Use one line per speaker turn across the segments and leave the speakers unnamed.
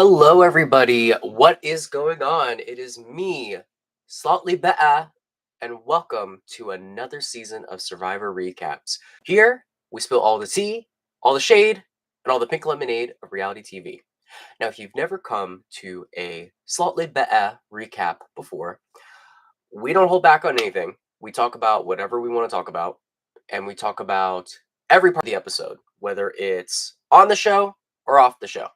Hello, everybody. What is going on? It is me, Slightly Better, and welcome to another season of Survivor Recaps. Here, we spill all the tea, all the shade, and all the pink lemonade of reality TV. Now, if you've never come to a Slightly Better recap before, we don't hold back on anything. We talk about whatever we want to talk about, and we talk about every part of the episode, whether it's on the show or off the show.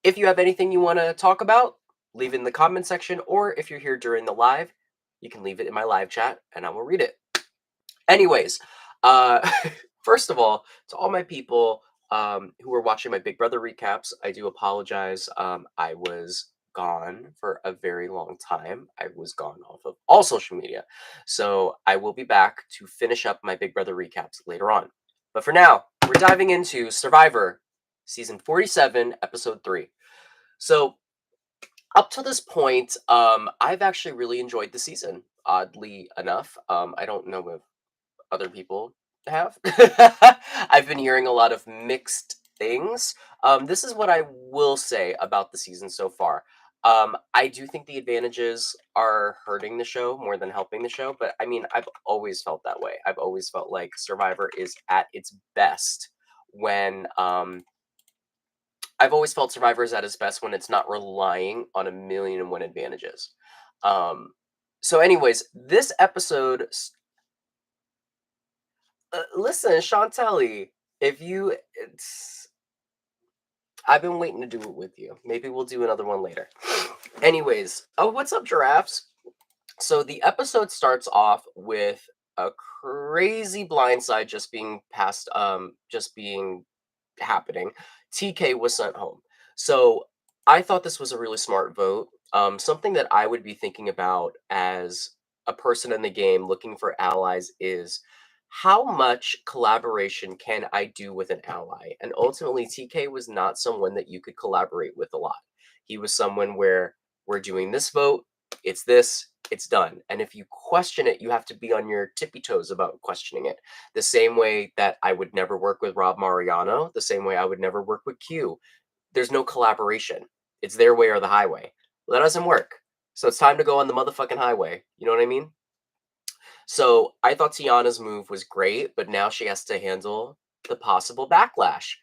If you have anything you want to talk about, leave it in the comment section, or if you're here during the live, you can leave it in my live chat and I will read it. Anyways, uh, first of all, to all my people who are watching my Big Brother recaps, I do apologize. I was gone for a very long time. I was gone off of all social media. So I will be back to finish up my Big Brother recaps later on. But for now, we're diving into Survivor Season 47, Episode 3. So up to this point, I've actually really enjoyed the season. Oddly enough, I don't know if other people have. I've been hearing a lot of mixed things. This is what I will say about the season so far. I do think the advantages are hurting the show more than helping the show, but I mean, I've always felt that way. I've always felt like Survivor is at its best when I've always felt Survivor is at its best when it's not relying on a million and one advantages. Um, so, anyways, this episode. Listen, Chantelli, if you, it's, I've been waiting to do it with you. Maybe we'll do another one later. Anyways, oh, what's up, giraffes? So the episode starts off with a crazy blindside just being passed, just being happening. TK was sent home. So I thought this was a really smart vote. Something that I would be thinking about as a person in the game looking for allies is how much collaboration can I do with an ally? And ultimately, TK was not someone that you could collaborate with a lot. He was someone where we're doing this vote, it's this, it's done. And if you question it, you have to be on your tippy toes about questioning it. The same way that I would never work with Rob Mariano, the same way I would never work with Q. There's no collaboration. It's their way or the highway. Well, that doesn't work. So it's time to go on the motherfucking highway. You know what I mean? So I thought Tiana's move was great, but now she has to handle the possible backlash.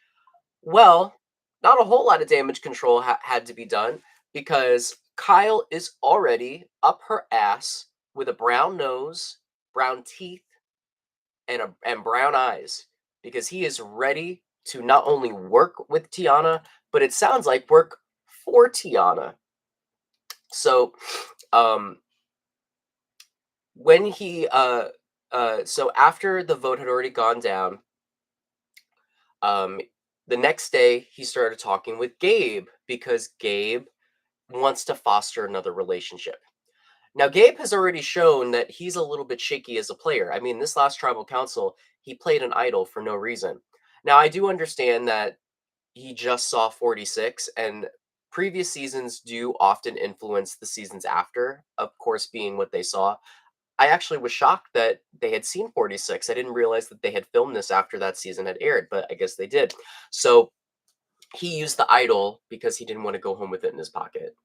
Well, not a whole lot of damage control had to be done because Kyle is already up her ass with a brown nose, brown teeth, and brown eyes because he is ready to not only work with Tiana, but it sounds like work for Tiana. So, um, when he so after the vote had already gone down, um, the next day he started talking with Gabe because Gabe wants to foster another relationship. Now, Gabe has already shown that he's a little bit shaky as a player. I mean, this last tribal council, he played an idol for no reason. Now, I do understand that he just saw 46, and previous seasons do often influence the seasons after, of course, being what they saw. I actually was shocked that they had seen 46. I didn't realize that they had filmed this after that season had aired, but I guess they did. So he used the idol because he didn't want to go home with it in his pocket.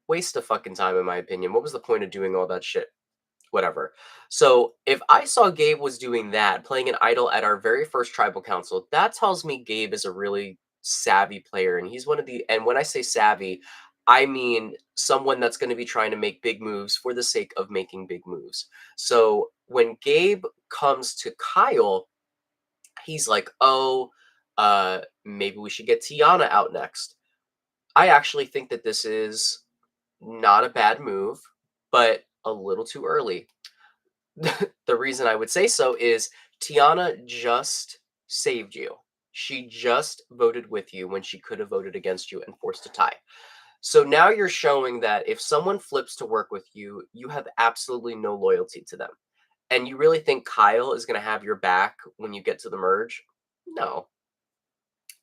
Waste of fucking time, in my opinion. What was the point of doing all that shit? Whatever. So if I saw Gabe was doing that, playing an idol at our very first tribal council, that tells me Gabe is a really savvy player. And he's one of the, and when I say savvy, I mean someone that's going to be trying to make big moves for the sake of making big moves. So when Gabe comes to Kyle, he's like, oh, maybe we should get Tiana out next. I actually think that this is not a bad move, but a little too early. The reason I would say so is Tiana just saved you. She just voted with you when she could have voted against you and forced a tie. So now you're showing that if someone flips to work with you, you have absolutely no loyalty to them. And you really think Kyle is going to have your back when you get to the merge? No.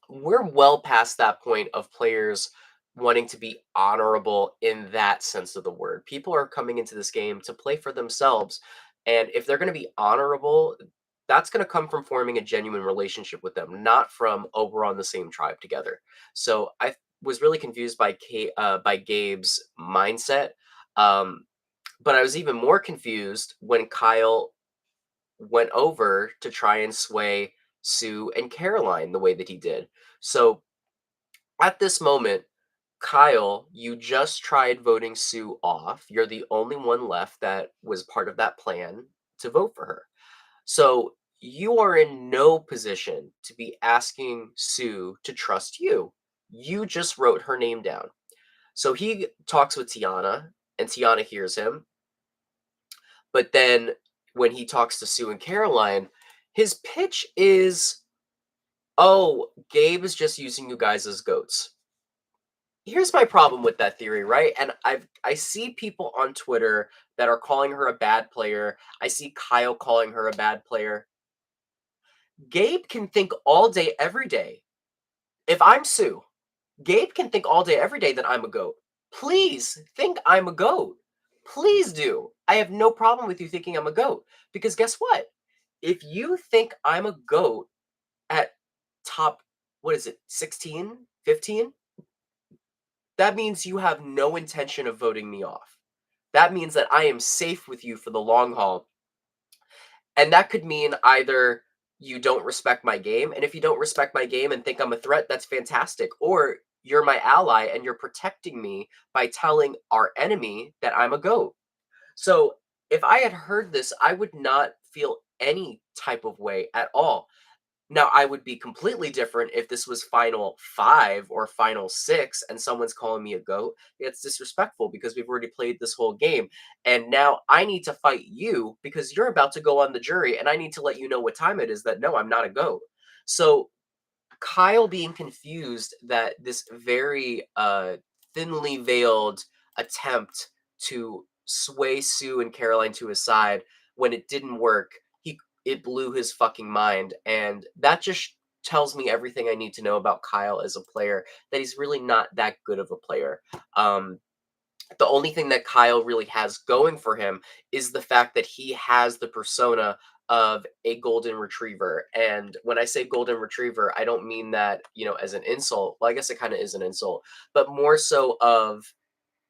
We're well past that point of players wanting to be honorable in that sense of the word. People are coming into this game to play for themselves. And if they're going to be honorable, that's going to come from forming a genuine relationship with them, not from, oh, we're on the same tribe together. So was really confused by by Gabe's mindset. Um, but I was even more confused when Kyle went over to try and sway Sue and Caroline the way that he did. So at this moment, Kyle, you just tried voting Sue off. You're the only one left that was part of that plan to vote for her. So you are in no position to be asking Sue to trust you. You just wrote her name down. So he talks with Tiana, and Tiana hears him. But then when he talks to Sue and Caroline, his pitch is, oh, Gabe is just using you guys as goats. Here's my problem with that theory, right? And I see people on Twitter that are calling her a bad player. I see Kyle calling her a bad player. Gabe can think all day, every day. If I'm Sue, Gabe can think all day, every day that I'm a goat. Please think I'm a goat. Please do. I have no problem with you thinking I'm a goat. Because guess what? If you think I'm a goat at top, what is it, 16, 15, that means you have no intention of voting me off. That means that I am safe with you for the long haul. And that could mean either you don't respect my game, and if you don't respect my game and think I'm a threat, that's fantastic. Or you're my ally and you're protecting me by telling our enemy that I'm a goat. So if I had heard this, I would not feel any type of way at all. Now, I would be completely different if this was final 5 or final 6 and someone's calling me a goat. It's disrespectful because we've already played this whole game. And now I need to fight you because you're about to go on the jury and I need to let you know what time it is that no, I'm not a goat. So Kyle being confused that this very thinly veiled attempt to sway Sue and Caroline to his side when it didn't work, it blew his fucking mind, and that just tells me everything I need to know about Kyle as a player. That he's really not that good of a player. Um, the only thing that Kyle really has going for him is the fact that he has the persona of a golden retriever. And when I say golden retriever, I don't mean that, as an insult. Well, I guess it kind of is an insult, but more so of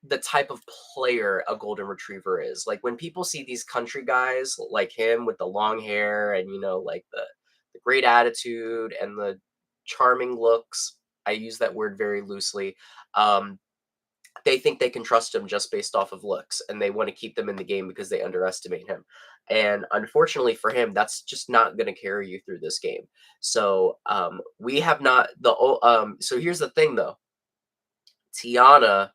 the type of player a golden retriever is. Like when people see these country guys like him with the long hair and like the great attitude and the charming looks, I use that word very loosely. They think they can trust him just based off of looks, and they want to keep them in the game because they underestimate him. And unfortunately for him, that's just not going to carry you through this game. So we have not so here's the thing though. Tiana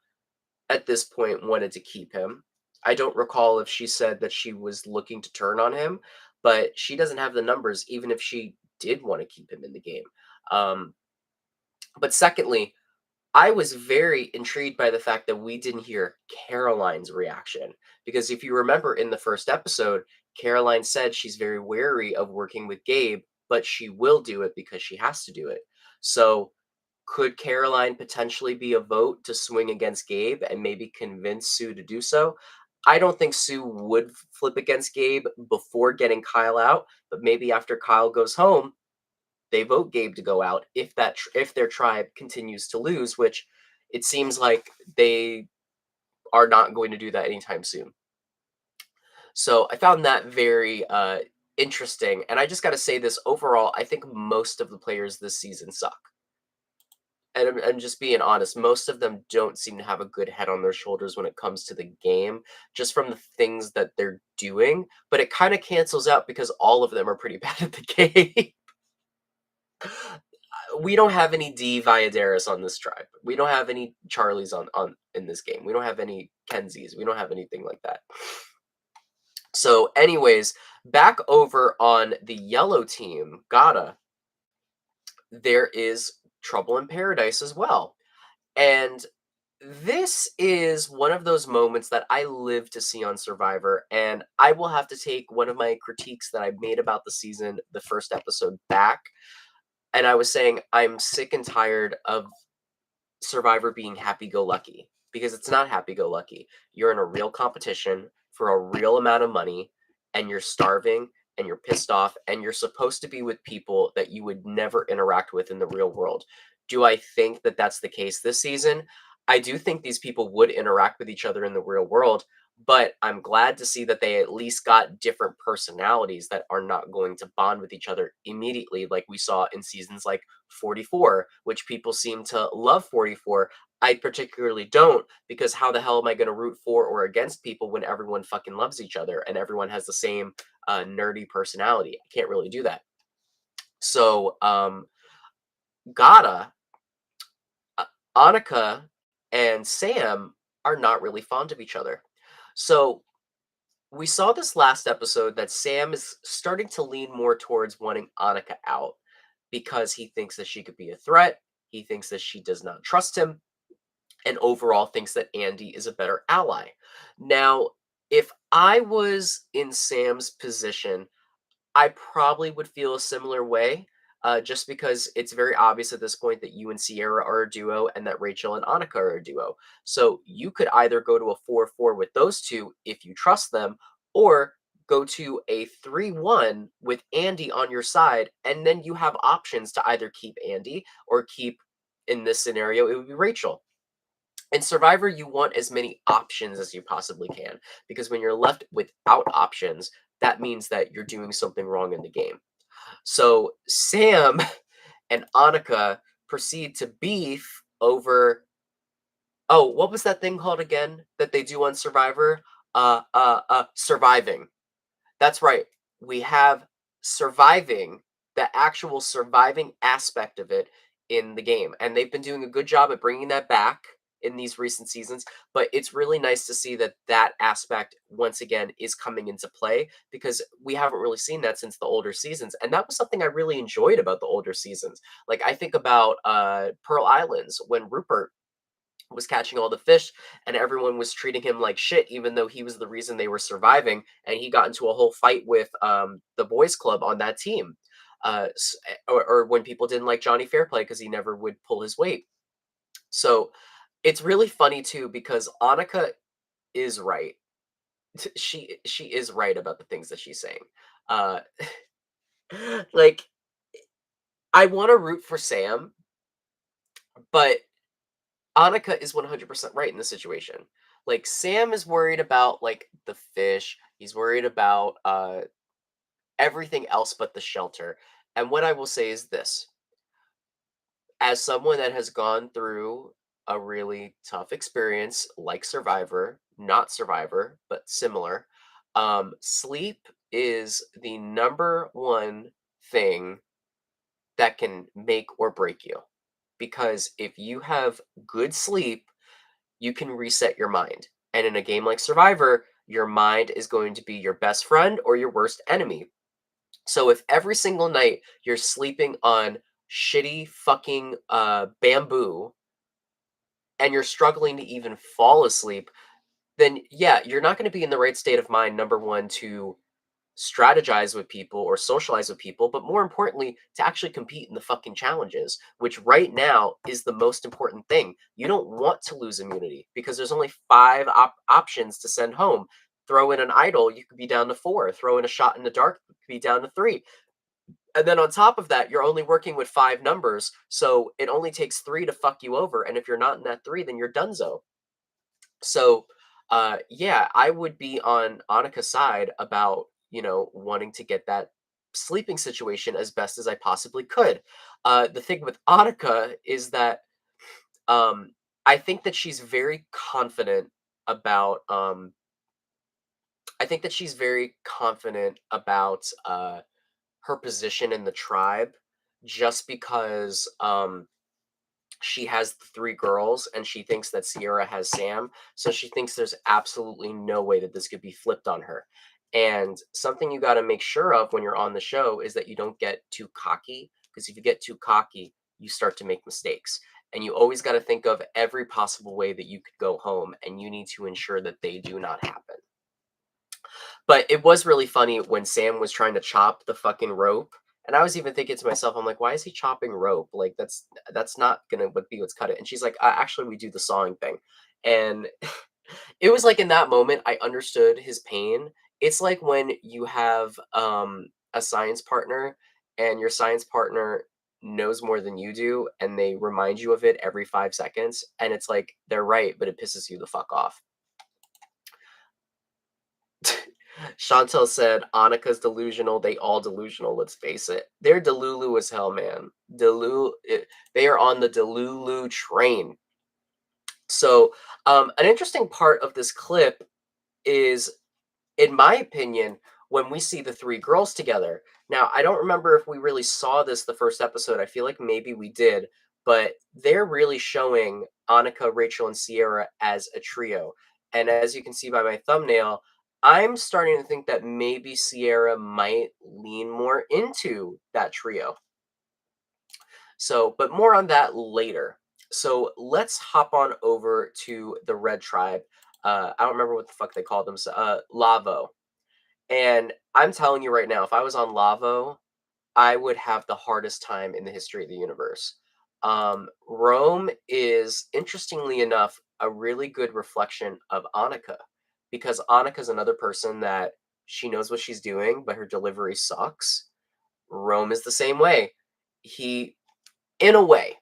at this point wanted to keep him. I don't recall if she said that she was looking to turn on him, but she doesn't have the numbers even if she did want to keep him in the game. Um, but secondly, I was very intrigued by the fact that we didn't hear Caroline's reaction. Because if you remember in the first episode, Caroline said she's very wary of working with Gabe, but she will do it because she has to do it. So, could Caroline potentially be a vote to swing against Gabe and maybe convince Sue to do so? I don't think Sue would flip against Gabe before getting Kyle out, but maybe after Kyle goes home, they vote Gabe to go out if if their tribe continues to lose, which it seems like they are not going to do that anytime soon. So I found that very interesting, and I just got to say this overall, I think most of the players this season suck. And I'm just being honest, most of them don't seem to have a good head on their shoulders when it comes to the game, just from the things that they're doing. But it kind of cancels out because all of them are pretty bad at the game. We don't have any D Valladares on this tribe. We don't have any Charlies on in this game. We don't have any Kenzies. We don't have anything like that. So, anyways, back over on the yellow team, Gata, there is Trouble in Paradise as well. And this is one of those moments that I live to see on Survivor, and I will have to take one of my critiques that I made about the season, the first episode, back. And I was saying I'm sick and tired of Survivor being happy-go-lucky, because it's not happy-go-lucky. You're in a real competition for a real amount of money, and you're starving, and you're pissed off and you're supposed to be with people that you would never interact with in the real world. Do I think that that's the case this season? I do think these people would interact with each other in the real world, but I'm glad to see that they at least got different personalities that are not going to bond with each other immediately, like we saw in seasons like 44, which people seem to love 44. I particularly don't, because how the hell am I going to root for or against people when everyone fucking loves each other and everyone has the same nerdy personality? I can't really do that. So, Gata, uh, Annika, and Sam are not really fond of each other. So, we saw this last episode that Sam is starting to lean more towards wanting Annika out because he thinks that she could be a threat. He thinks that she does not trust him, and overall thinks that Andy is a better ally. Now, if I was in Sam's position, I probably would feel a similar way, just because it's very obvious at this point that you and Sierra are a duo and that Rachel and Annika are a duo. So you could either go to a 4-4 with those two if you trust them, or go to a 3-1 with Andy on your side, and then you have options to either keep Andy or keep, in this scenario, it would be Rachel. In Survivor, you want as many options as you possibly can, because when you're left without options, that means that you're doing something wrong in the game. So Sam and Annika proceed to beef over, oh, what was that thing called again that they do on Survivor? Surviving. That's right. We have surviving, the actual surviving aspect of it in the game. And they've been doing a good job at bringing that back in these recent seasons. But it's really nice to see that that aspect, once again, is coming into play, because we haven't really seen that since the older seasons. And that was something I really enjoyed about the older seasons. Like, I think about Pearl Islands, when Rupert was catching all the fish and everyone was treating him like shit, even though he was the reason they were surviving, and he got into a whole fight with the boys club on that team, or when people didn't like Johnny Fairplay because he never would pull his weight. So it's really funny too, because Annika is right. She is right about the things that she's saying. uh like, I want to root for Sam, but Annika is 100% right in the situation. Like, Sam is worried about, like, the fish. He's worried about everything else but the shelter. And what I will say is this: as someone that has gone through a really tough experience like Survivor, not Survivor, but similar, sleep is the number one thing that can make or break you. Because if you have good sleep, you can reset your mind. And in a game like Survivor, your mind is going to be your best friend or your worst enemy. So if every single night you're sleeping on shitty fucking bamboo and you're struggling to even fall asleep, then yeah, you're not going to be in the right state of mind, number one, to strategize with people or socialize with people, but more importantly, to actually compete in the fucking challenges, which right now is the most important thing. You don't want to lose immunity because there's only five options to send home. Throw in an idol, you could be down to four. Throw in a shot in the dark, you could be down to three. And then on top of that, you're only working with five numbers. So it only takes three to fuck you over. And if you're not in that three, then you're donezo. So, yeah, I would be on Annika's side about, wanting to get that sleeping situation as best as I possibly could. The thing with Annika is that um, I think that she's very confident about. I think that she's very confident about her position in the tribe, just because she has the 3 girls and she thinks that Sierra has Sam, so she thinks there's absolutely no way that this could be flipped on her. And something you gotta make sure of when you're on the show is that you don't get too cocky, because if you get too cocky, you start to make mistakes. And you always gotta think of every possible way that you could go home, and you need to ensure that they do not happen. But it was really funny when Sam was trying to chop the fucking rope, and I was even thinking to myself, I'm like, "Why is he chopping rope? Like, that's not gonna be what's cut it." And she's like, Actually, we do the sawing thing." And it was like, in that moment, I understood his pain It's like when you have a science partner and your science partner knows more than you do and they remind you of it every 5 seconds and it's like they're right, but it pisses you the fuck off. Chantel said, Annika's delusional. They all delusional, let's face it. They're Delulu as hell, man. They are on the Delulu train. So, an interesting part of this clip is, in my opinion, when we see the three girls together. Now, I don't remember if we really saw this the first episode. I feel like maybe we did, but they're really showing Annika, Rachel, and Sierra as a trio. And as you can see by my thumbnail, I'm starting to think that maybe Sierra might lean more into that trio. So, but more on that later. So let's hop on over to the Red Tribe. I don't remember what the fuck they called them. Lavo. And I'm telling you right now, if I was on Lavo, I would have the hardest time in the history of the universe. Rome is, interestingly enough, a really good reflection of Annika, because Annika's another person that she knows what she's doing, but her delivery sucks. Rome is the same way. He, in a way,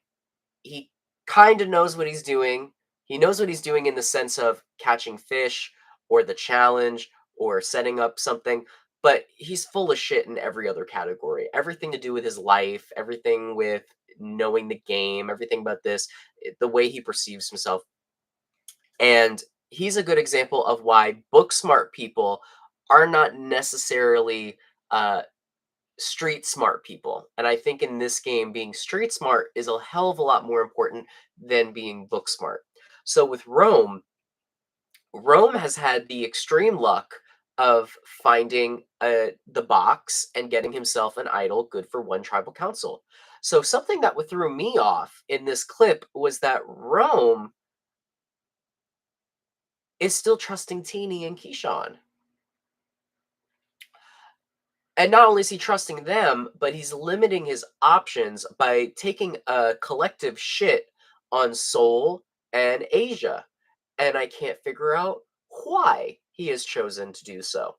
he kind of knows what he's doing. He knows what he's doing in the sense of catching fish or the challenge or setting up something, but he's full of shit in every other category. Everything to do with his life, everything with knowing the game, everything about this, the way he perceives himself. And he's a good example of why book smart people are not necessarily uh, street smart people. And I think in this game, being street smart is a hell of a lot more important than being book smart. So with Rome, Rome has had the extreme luck of finding the box and getting himself an idol good for one tribal council. So something that threw me off in this clip was that Rome is still trusting Teeny and Keyshawn. And not only is he trusting them, but he's limiting his options by taking a collective shit on Seoul and Asia. And I can't figure out why he has chosen to do so.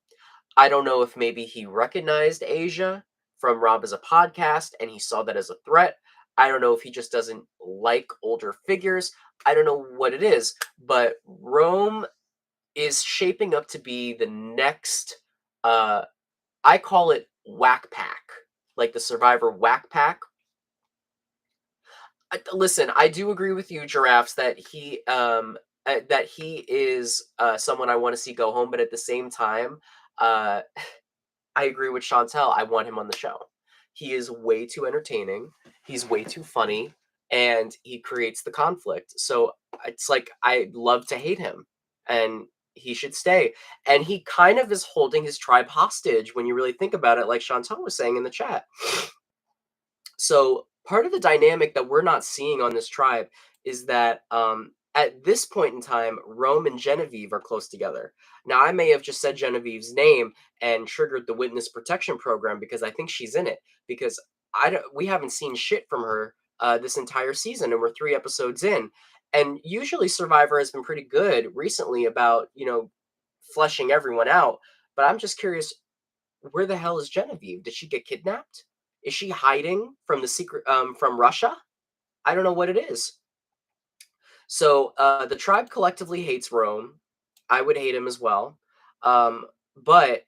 I don't know if maybe he recognized Asia from Rob as a podcast and he saw that as a threat. I don't know if he just doesn't like older figures. I don't know what it is, but Rome is shaping up to be the next uh I call it whack pack, like the Survivor whack pack. Listen, I do agree with you, giraffes, that he is someone I want to see go home, but at the same time, uh, I agree with Chantel. I want him on the show. He is way too entertaining. He's way too funny, and he creates the conflict. So it's like I love to hate him, and he should stay. And he kind of is holding his tribe hostage when you really think about it, like Chantal was saying in the chat. So part of the dynamic that we're not seeing on this tribe is that at this point in time, Rome and Genevieve are close together. Now, I may have just said Genevieve's name and triggered the witness protection program because I think she's in it. Because we haven't seen shit from her this entire season, and we're 3 episodes in. And usually, Survivor has been pretty good recently about fleshing everyone out. But I'm just curious, where the hell is Genevieve? Did she get kidnapped? Is she hiding from the secret from Russia? I don't know what it is. So the tribe collectively hates Rome. I would hate him as well. But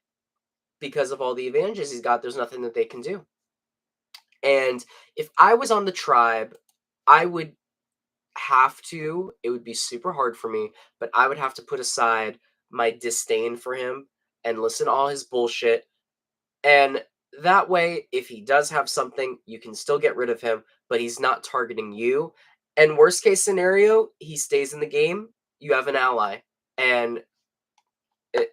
because of all the advantages he's got, there's nothing that they can do. And if I was on the tribe, I would it would be super hard for me, but I would have to put aside my disdain for him and listen to all his bullshit. And that way, if he does have something, you can still get rid of him, but he's not targeting you. And worst case scenario, he stays in the game. You have an ally. And it,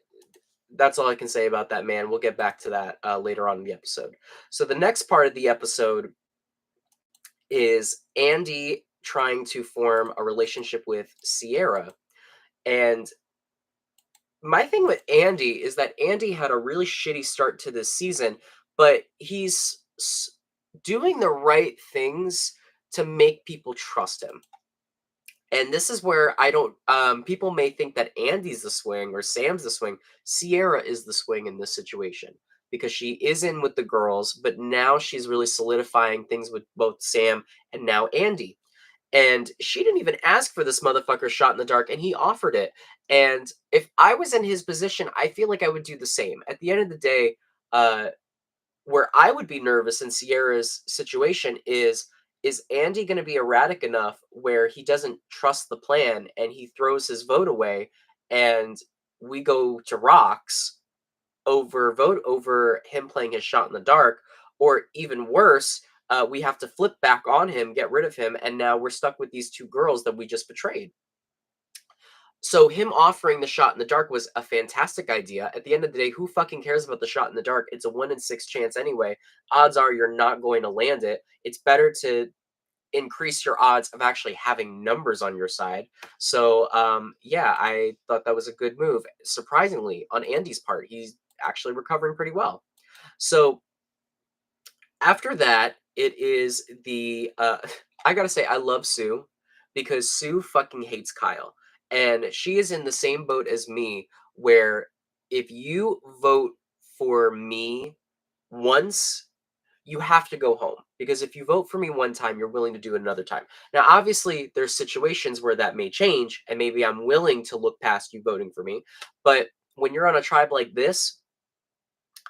that's all I can say about that, man. We'll get back to that later on in the episode. So the next part of the episode is Andy trying to form a relationship with Sierra. And my thing with Andy is that Andy had a really shitty start to this season, but he's doing the right things to make people trust him. And this is where I don't people may think that Andy's the swing or Sam's the swing. Sierra is the swing in this situation because she is in with the girls, but now she's really solidifying things with both Sam and now Andy. And she didn't even ask for this motherfucker shot in the dark, and he offered it. And if I was in his position, I feel like I would do the same. At the end of the day, uh, where I would be nervous in Sierra's situation is Andy going to be erratic enough where he doesn't trust the plan and he throws his vote away and we go to rocks over him playing his shot in the dark, or even worse, we have to flip back on him, get rid of him, and now we're stuck with these two girls that we just betrayed. So him offering the shot in the dark was a fantastic idea. At the end of the day, who fucking cares about the shot in the dark? It's a 1 in 6 chance anyway. Odds are you're not going to land it. It's better to increase your odds of actually having numbers on your side. So yeah, I thought that was a good move. Surprisingly, on Andy's part, he's actually recovering pretty well. So after that, it is the I gotta say, I love Sue because Sue fucking hates Kyle. And she is in the same boat as me, where if you vote for me once, you have to go home. Because if you vote for me one time, you're willing to do it another time. Now, obviously, there's situations where that may change, and maybe I'm willing to look past you voting for me. But when you're on a tribe like this,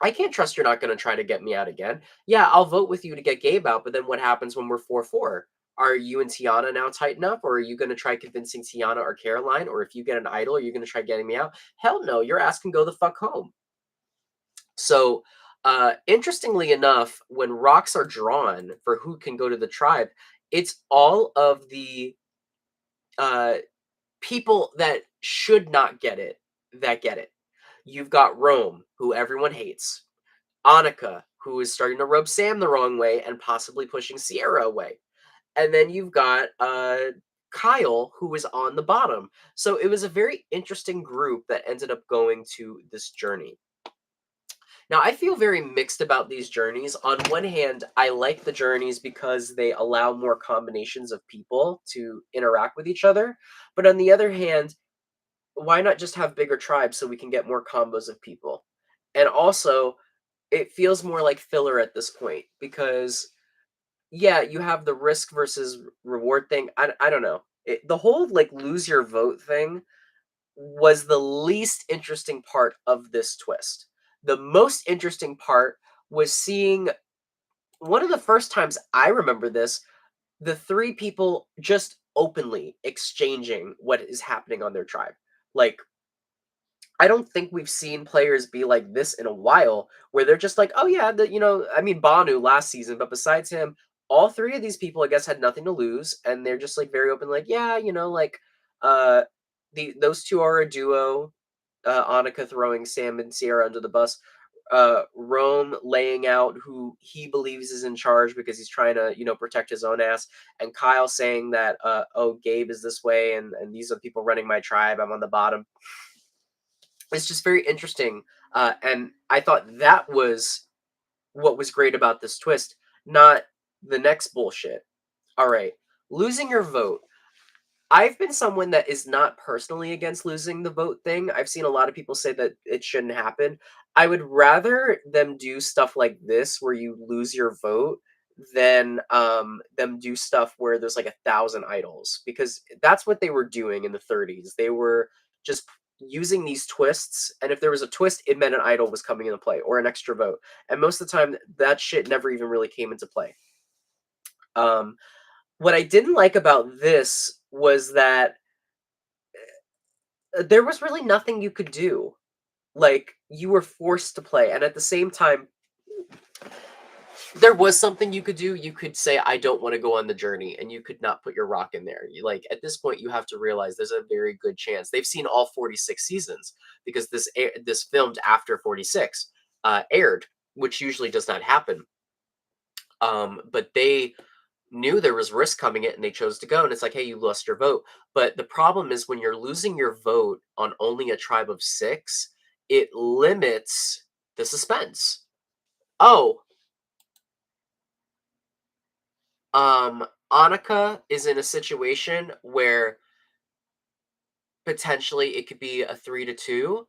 I can't trust you're not going to try to get me out again. Yeah, I'll vote with you to get Gabe out, but then what happens when we're 4-4? Are you and Tiana now tight enough, or are you going to try convincing Tiana or Caroline? Or if you get an idol, are you going to try getting me out? Hell no, your ass can go the fuck home. So, interestingly enough, when rocks are drawn for who can go to the tribe, it's all of the uh, people that should not get it that get it. You've got Rome, who everyone hates. Annika, who is starting to rub Sam the wrong way and possibly pushing Sierra away. And then you've got Kyle, who is on the bottom. So it was a very interesting group that ended up going to this journey. Now, I feel very mixed about these journeys. On one hand, I like the journeys because they allow more combinations of people to interact with each other. But on the other hand, why not just have bigger tribes so we can get more combos of people? And also, it feels more like filler at this point because yeah, you have the risk versus reward thing. I don't know. The whole like lose your vote thing was the least interesting part of this twist. The most interesting part was seeing one of the first times I remember this, the three people just openly exchanging what is happening on their tribe. Like I don't think we've seen players be like this in a while, where they're just like, "Oh yeah, I mean Banu last season, but besides him, all three of these people, I guess, had nothing to lose, and they're just like very open, like, yeah, uh, those two are a duo. Annika throwing Sam and Sierra under the bus. Rome laying out who he believes is in charge because he's trying to, protect his own ass, and Kyle saying that, oh, Gabe is this way, and these are people running my tribe. I'm on the bottom. It's just very interesting. And I thought that was what was great about this twist, not the next bullshit. All right, losing your vote. I've been someone that is not personally against losing the vote thing. I've seen a lot of people say that it shouldn't happen. I would rather them do stuff like this where you lose your vote than them do stuff where there's like 1,000 idols, because that's what they were doing in the 30s. They were just using these twists, and if there was a twist, it meant an idol was coming into play or an extra vote. And most of the time, that shit never even really came into play. Um, what I didn't like about this was that there was really nothing you could do. Like, you were forced to play, and at the same time, there was something you could do. You could say, "I don't wanna go on the journey," and you could not put your rock in there. At this point, you have to realize there's a very good chance they've seen all 46 seasons because this filmed after 46, aired, which usually does not happen. But they knew there was risk coming it and they chose to go, and it's like, hey, you lost your vote. But the problem is when you're losing your vote on only a tribe of 6, it limits the suspense. Oh, Annika is in a situation where potentially it could be a 3-2.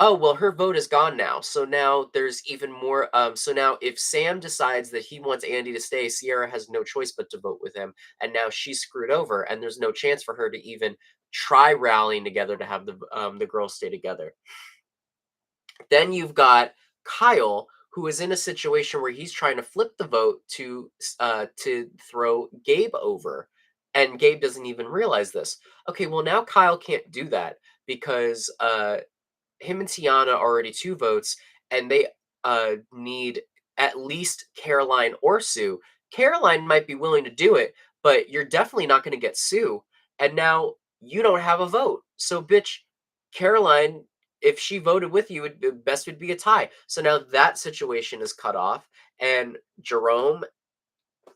Oh, well, her vote is gone now. So now there's even more. So now if Sam decides that he wants Andy to stay, Sierra has no choice but to vote with him. And now she's screwed over, and there's no chance for her to even try rallying together to have the girls stay together. Then you've got Kyle, who is in a situation where he's trying to flip the vote to throw Gabe over, and Gabe doesn't even realize this. Okay, well now Kyle can't do that because him and Tiana are already 2 votes, and they, need at least Caroline or Sue. Caroline might be willing to do it, but you're definitely not gonna get Sue, and now you don't have a vote. So, bitch, Caroline, if she voted with you, the best would be a tie. So now that situation is cut off, and Jerome,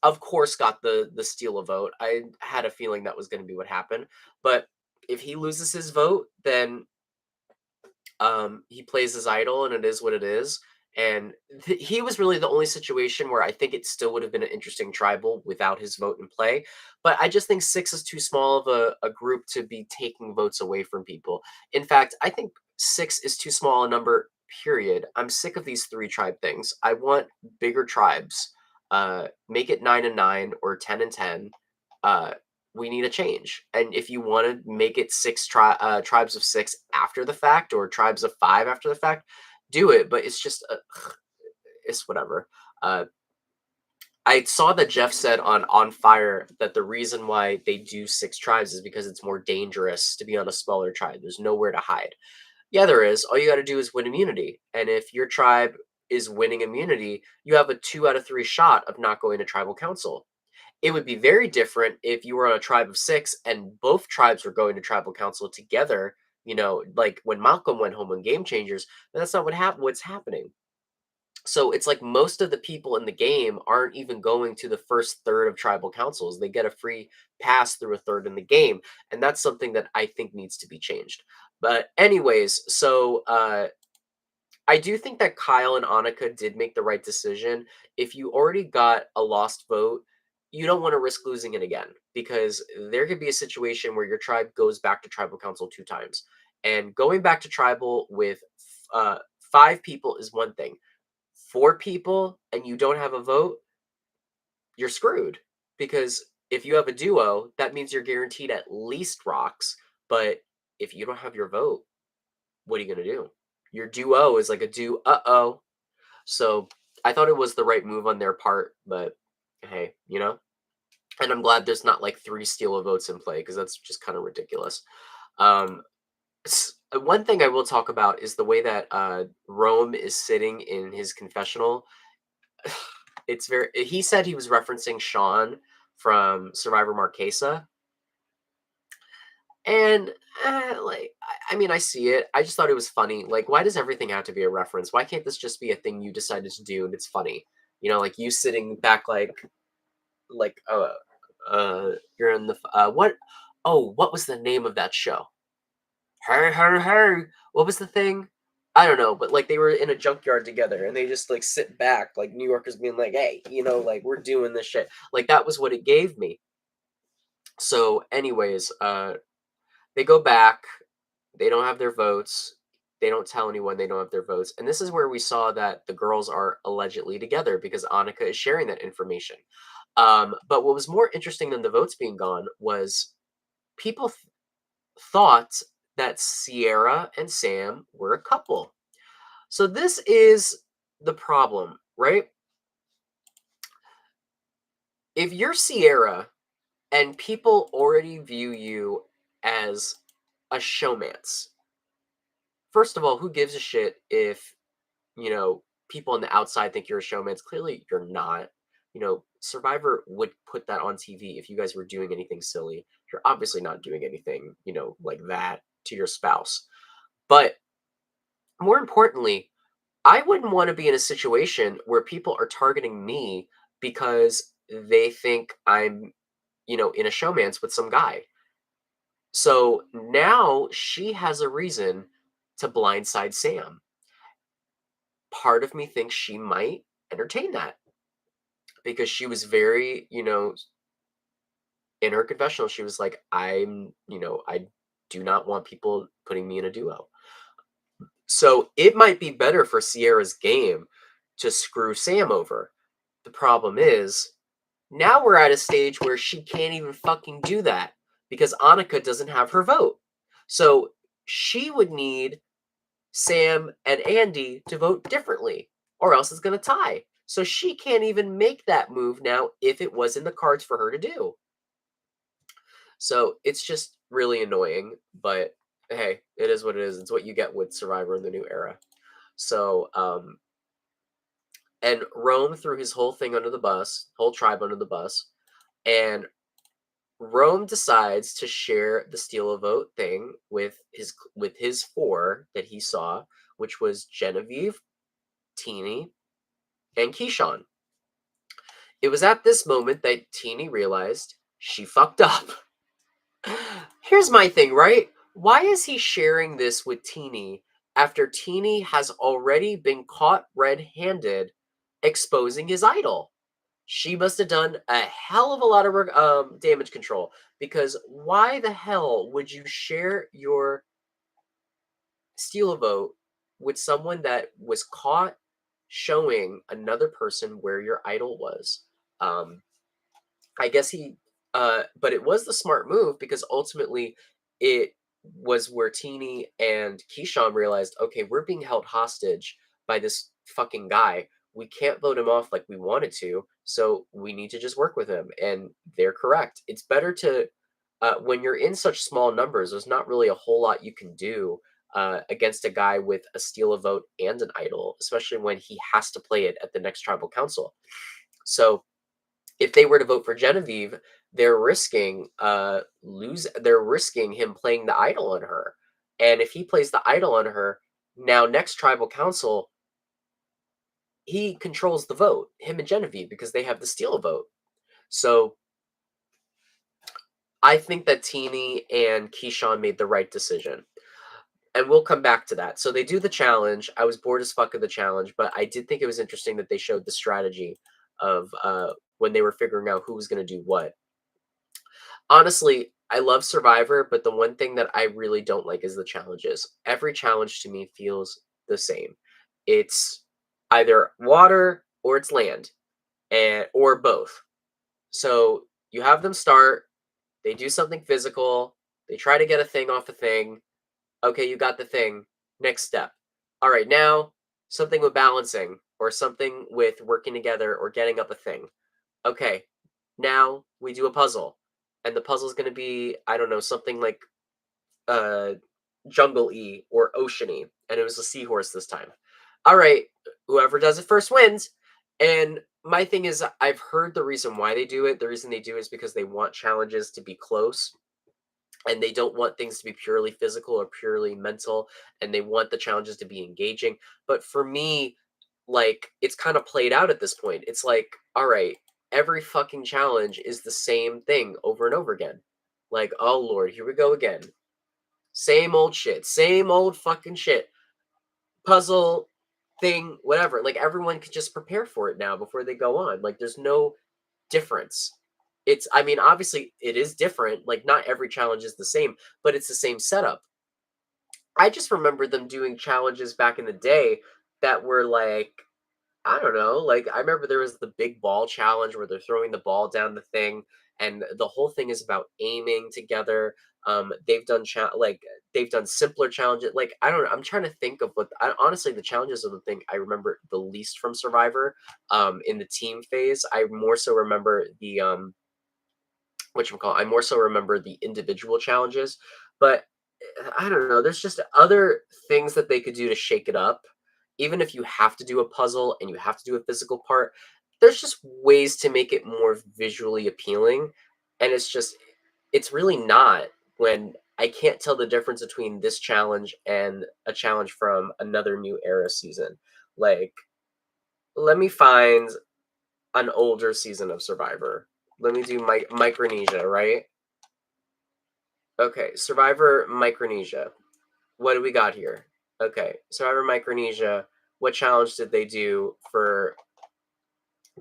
of course, got the steal a vote. I had a feeling that was gonna be what happened, but if he loses his vote, then he plays his idol, and it is what it is. And he was really the only situation where I think it still would have been an interesting tribal without his vote in play. But I just think six is too small of a group to be taking votes away from people. In fact, I think six is too small a number, period. I'm sick of these three tribe things. I want bigger tribes. Make it 9 and 9 or 10 and 10. Uh, we need a change. And if you want to make it tribes of six after the fact or tribes of five after the fact, do it. But it's just, it's whatever. Uh, I saw that Jeff said on Fire that the reason why they do six tribes is because it's more dangerous to be on a smaller tribe. There's nowhere to hide. Yeah, there is. All you got to do is win immunity. And if your tribe is winning immunity, you have a 2 out of 3 shot of not going to tribal council. It would be very different if you were on a tribe of 6 and both tribes were going to tribal council together, like when Malcolm went home on Game Changers, but that's not what's happening. So it's like most of the people in the game aren't even going to the first third of tribal councils. They get a free pass through a third in the game, and that's something that I think needs to be changed. But anyways, so I do think that Kyle and Annika did make the right decision. If you already got a lost vote, you don't want to risk losing it again because there could be a situation where your tribe goes back to tribal council 2 times. And going back to tribal with 5 people is one thing. 4 people and you don't have a vote, you're screwed. Because if you have a duo, that means you're guaranteed at least rocks. But if you don't have your vote, what are you going to do? Your duo is like a uh-oh. So I thought it was the right move on their part, but hey. And I'm glad there's not like 3 steal-a-votes in play because that's just kind of ridiculous. Um, one thing I will talk about is the way that Rome is sitting in his confessional. It's very. He said he was referencing Sean from Survivor Marquesa, and like I mean, I see it. I just thought it was funny. Like, why does everything have to be a reference? Why can't this just be a thing you decided to do and it's funny? Like you sitting back, like you're in the what? Oh, what was the name of that show? Hey, hey, hey! What was the thing? I don't know, but like they were in a junkyard together and they just like sit back, like New Yorkers being like, hey, like we're doing this shit. Like that was what it gave me. So, anyways, they go back, they don't have their votes, they don't tell anyone they don't have their votes. And this is where we saw that the girls are allegedly together because Annika is sharing that information. But what was more interesting than the votes being gone was people thought that Sierra and Sam were a couple. So this is the problem, right? If you're Sierra and people already view you as a showmance, first of all, who gives a shit if, people on the outside think you're a showmance? Clearly, you're not. Survivor would put that on TV if you guys were doing anything silly. You're obviously not doing anything, like that to your spouse. But more importantly, I wouldn't want to be in a situation where people are targeting me because they think I'm, in a showmance with some guy. So now she has a reason to blindside Sam. Part of me thinks she might entertain that because she was very, in her confessional, she was like, I'm, do not want people putting me in a duo. So it might be better for Sierra's game to screw Sam over. The problem is, now we're at a stage where she can't even fucking do that because Annika doesn't have her vote. So she would need Sam and Andy to vote differently, or else it's going to tie. So she can't even make that move now if it was in the cards for her to do. So it's just really annoying, but hey, it is what it is. It's what you get with Survivor in the new era. So, and Rome threw his whole thing under the bus, whole tribe under the bus, and Rome decides to share the steal a vote thing with his four that he saw, which was Genevieve, Teeny, and Keyshawn. It was at this moment that Teeny realized she fucked up. Here's my thing, right? Why is he sharing this with Teeny after Teeny has already been caught red-handed exposing his idol? She must have done a hell of a lot of damage control, because why the hell would you share your steal a vote with someone that was caught showing another person where your idol was? Um, I guess but it was the smart move because ultimately it was where Teeny and Keyshawn realized, okay, we're being held hostage by this fucking guy. We can't vote him off like we wanted to, so we need to just work with him. And they're correct. It's better to, when you're in such small numbers, there's not really a whole lot you can do against a guy with a steal a vote and an idol, especially when he has to play it at the next tribal council. So if they were to vote for Genevieve, they're risking him playing the idol on her. And if he plays the idol on her, now next tribal council, he controls the vote, him and Genevieve, because they have the steal vote. So I think that Teeny and Keyshawn made the right decision. And we'll come back to that. So they do the challenge. I was bored as fuck of the challenge, but I did think it was interesting that they showed the strategy of when they were figuring out who was going to do what. Honestly, I love Survivor, but the one thing that I really don't like is the challenges. Every challenge to me feels the same. It's either water or it's land, and or both. So you have them start, they do something physical, they try to get a thing off a thing. Okay, you got the thing. Next step. All right, now something with balancing or something with working together or getting up a thing. Okay, now we do a puzzle. And the puzzle's going to be, I don't know, something like uh jungle-y or oceany. And it was a seahorse this time. All right, whoever does it first wins. And my thing is, I've heard the reason why they do it. The reason they do it is because they want challenges to be close and they don't want things to be purely physical or purely mental, and they want the challenges to be engaging. But for me, like, it's kind of played out at this point. It's like, all right, every fucking challenge is the same thing over and over again. Like, oh lord, here we go again. Same old shit, same old fucking shit. Puzzle thing, whatever. Like, everyone could just prepare for it now before they go on. Like, there's no difference. I mean, obviously it is different. Like, not every challenge is the same, but it's the same setup. I just remember them doing challenges back in the day that were like, I don't know, like I remember there was the big ball challenge where they're throwing the ball down the thing, and the whole thing is about aiming together. They've done simpler challenges. Like, I don't know, I'm trying to think of honestly, the challenges are the thing I remember the least from Survivor. In the team phase, I more so remember the I more so remember the individual challenges, but I don't know. There's just other things that they could do to shake it up. Even if you have to do a puzzle and you have to do a physical part, there's just ways to make it more visually appealing. And it's really not when I can't tell the difference between this challenge and a challenge from another new era season. Like, let me find an older season of Survivor. Let me do Micronesia, right? Okay, Survivor Micronesia. What do we got here? Okay, Survivor Micronesia. What challenge did they do for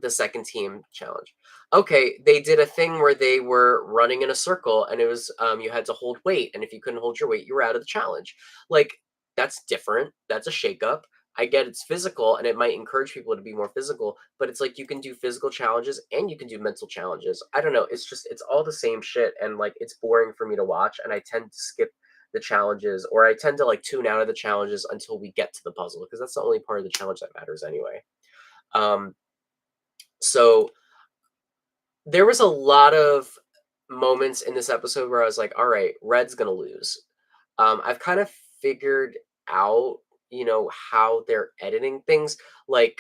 the second team challenge? Okay, they did a thing where they were running in a circle and it was you had to hold weight, and if you couldn't hold your weight, you were out of the challenge. Like, that's different. That's a shakeup. I get it's physical and it might encourage people to be more physical, but it's like you can do physical challenges and you can do mental challenges. I don't know. It's all the same shit, and like it's boring for me to watch, and I tend to skip the challenges, or I tend to like tune out of the challenges until we get to the puzzle, because that's the only part of the challenge that matters anyway. Um so there was a lot of moments in this episode where I was like, all right, Red's gonna lose. I've kind of figured out, how they're editing things. Like,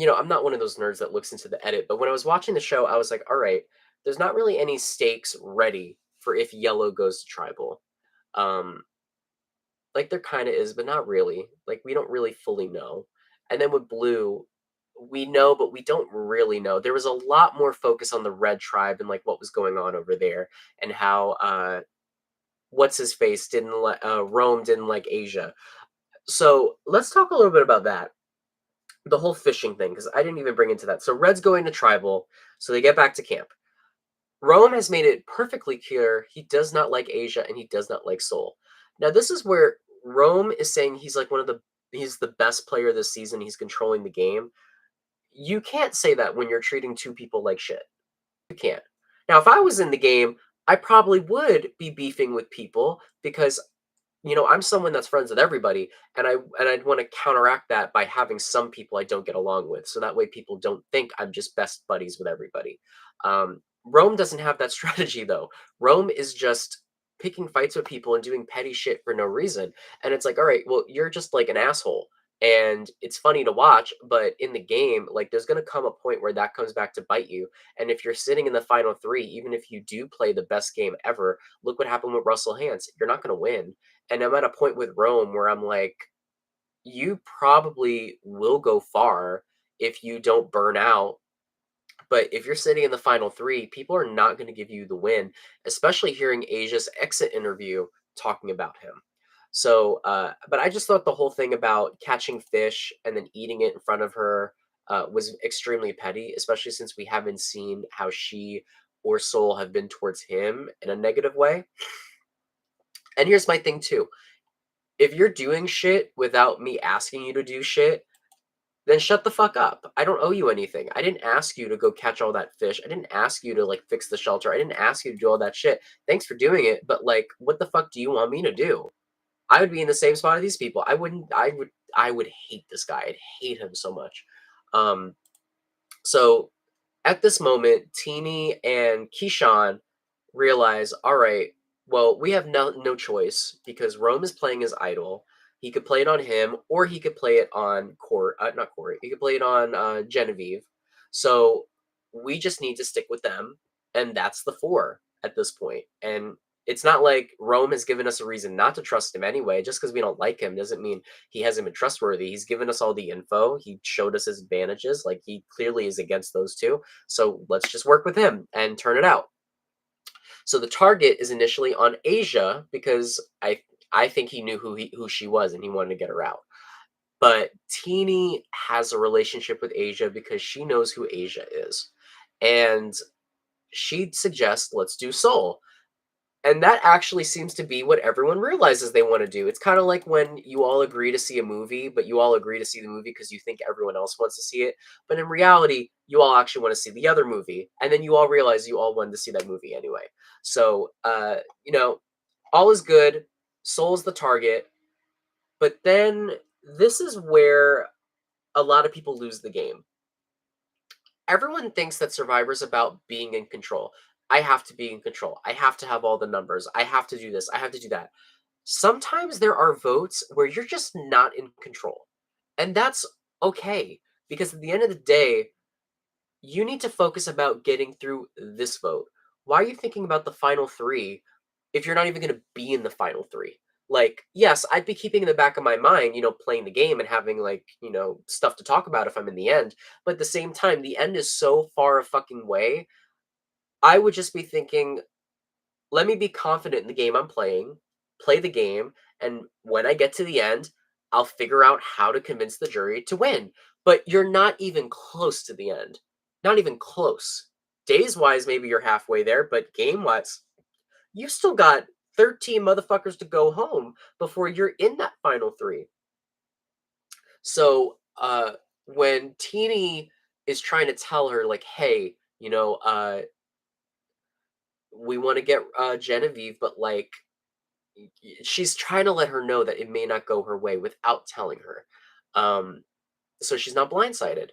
I'm not one of those nerds that looks into the edit, but when I was watching the show, I was like, all right, there's not really any stakes ready for if yellow goes to tribal. Um, like there kind of is, but not really. Like we don't really fully know. And then with blue, we know, but we don't really know. There was a lot more focus on the red tribe and like what was going on over there, and how what's his face didn't like Rome didn't like Asia. So let's talk a little bit about that. The whole fishing thing, because I didn't even bring into that. So Red's going to tribal, so they get back to camp. Rome has made it perfectly clear he does not like Asia and he does not like Seoul. Now this is where Rome is saying he's the best player this season. He's controlling the game. You can't say that when you're treating two people like shit. You can't. Now, if I was in the game, I probably would be beefing with people because I'm someone that's friends with everybody, and I'd want to counteract that by having some people I don't get along with, so that way people don't think I'm just best buddies with everybody. Rome doesn't have that strategy though. Rome is just picking fights with people and doing petty shit for no reason, and it's like, all right, well, you're just like an asshole. And it's funny to watch, but in the game, like there's gonna come a point where that comes back to bite you. And if you're sitting in the final three, even if you do play the best game ever, look what happened with Russell Hance. You're not gonna win, and I'm at a point with Rome where I'm like, you probably will go far if you don't burn out. But if you're sitting in the final three, people are not going to give you the win, especially hearing Asia's exit interview talking about him. So, but I just thought the whole thing about catching fish and then eating it in front of her was extremely petty, especially since we haven't seen how she or Soul have been towards him in a negative way. And here's my thing, too: if you're doing shit without me asking you to do shit, then shut the fuck up. I don't owe you anything. I didn't ask you to go catch all that fish. I didn't ask you to like fix the shelter. I didn't ask you to do all that shit. Thanks for doing it, but like what the fuck do you want me to do? I would be in the same spot as these people. I would hate this guy. I'd hate him so much. Um so at this moment, Teeny and Keyshawn realize, all right, well, we have no choice because Rome is playing his idol. He could play it on him, or he could play it on not Corey. He could play it on Genevieve. So we just need to stick with them, and that's the four at this point. And it's not like Rome has given us a reason not to trust him anyway. Just because we don't like him doesn't mean he hasn't been trustworthy. He's given us all the info. He showed us his advantages. Like he clearly is against those two. So let's just work with him and turn it out. So the target is initially on Asia because I think he knew who she was and he wanted to get her out. But Teeny has a relationship with Asia because she knows who Asia is. And she suggests let's do Seoul. And that actually seems to be what everyone realizes they want to do. It's kind of like when you all agree to see a movie, but you all agree to see the movie because you think everyone else wants to see it. But in reality, you all actually want to see the other movie. And then you all realize you all wanted to see that movie anyway. So, all is good. Soul's the target. But then this is where a lot of people lose the game. Everyone thinks that Survivor's about being in control. I have to be in control. I have to have all the numbers. I have to do this. I have to do that. Sometimes there are votes where you're just not in control. And that's okay, because at the end of the day, you need to focus about getting through this vote. Why are you thinking about the final 3 if you're not even going to be in the final 3? Like, yes, I'd be keeping in the back of my mind, playing the game and having like, stuff to talk about if I'm in the end. But at the same time, the end is so far a fucking way. I would just be thinking, let me be confident in the game I'm playing, play the game, and when I get to the end, I'll figure out how to convince the jury to win. But you're not even close to the end. Not even close. days wise, maybe you're halfway there, but game wise, you still got 13 motherfuckers to go home before you're in that final three. So, when Teeny is trying to tell her, like, hey, we want to get Genevieve, but like, she's trying to let her know that it may not go her way without telling her. Um, so she's not blindsided.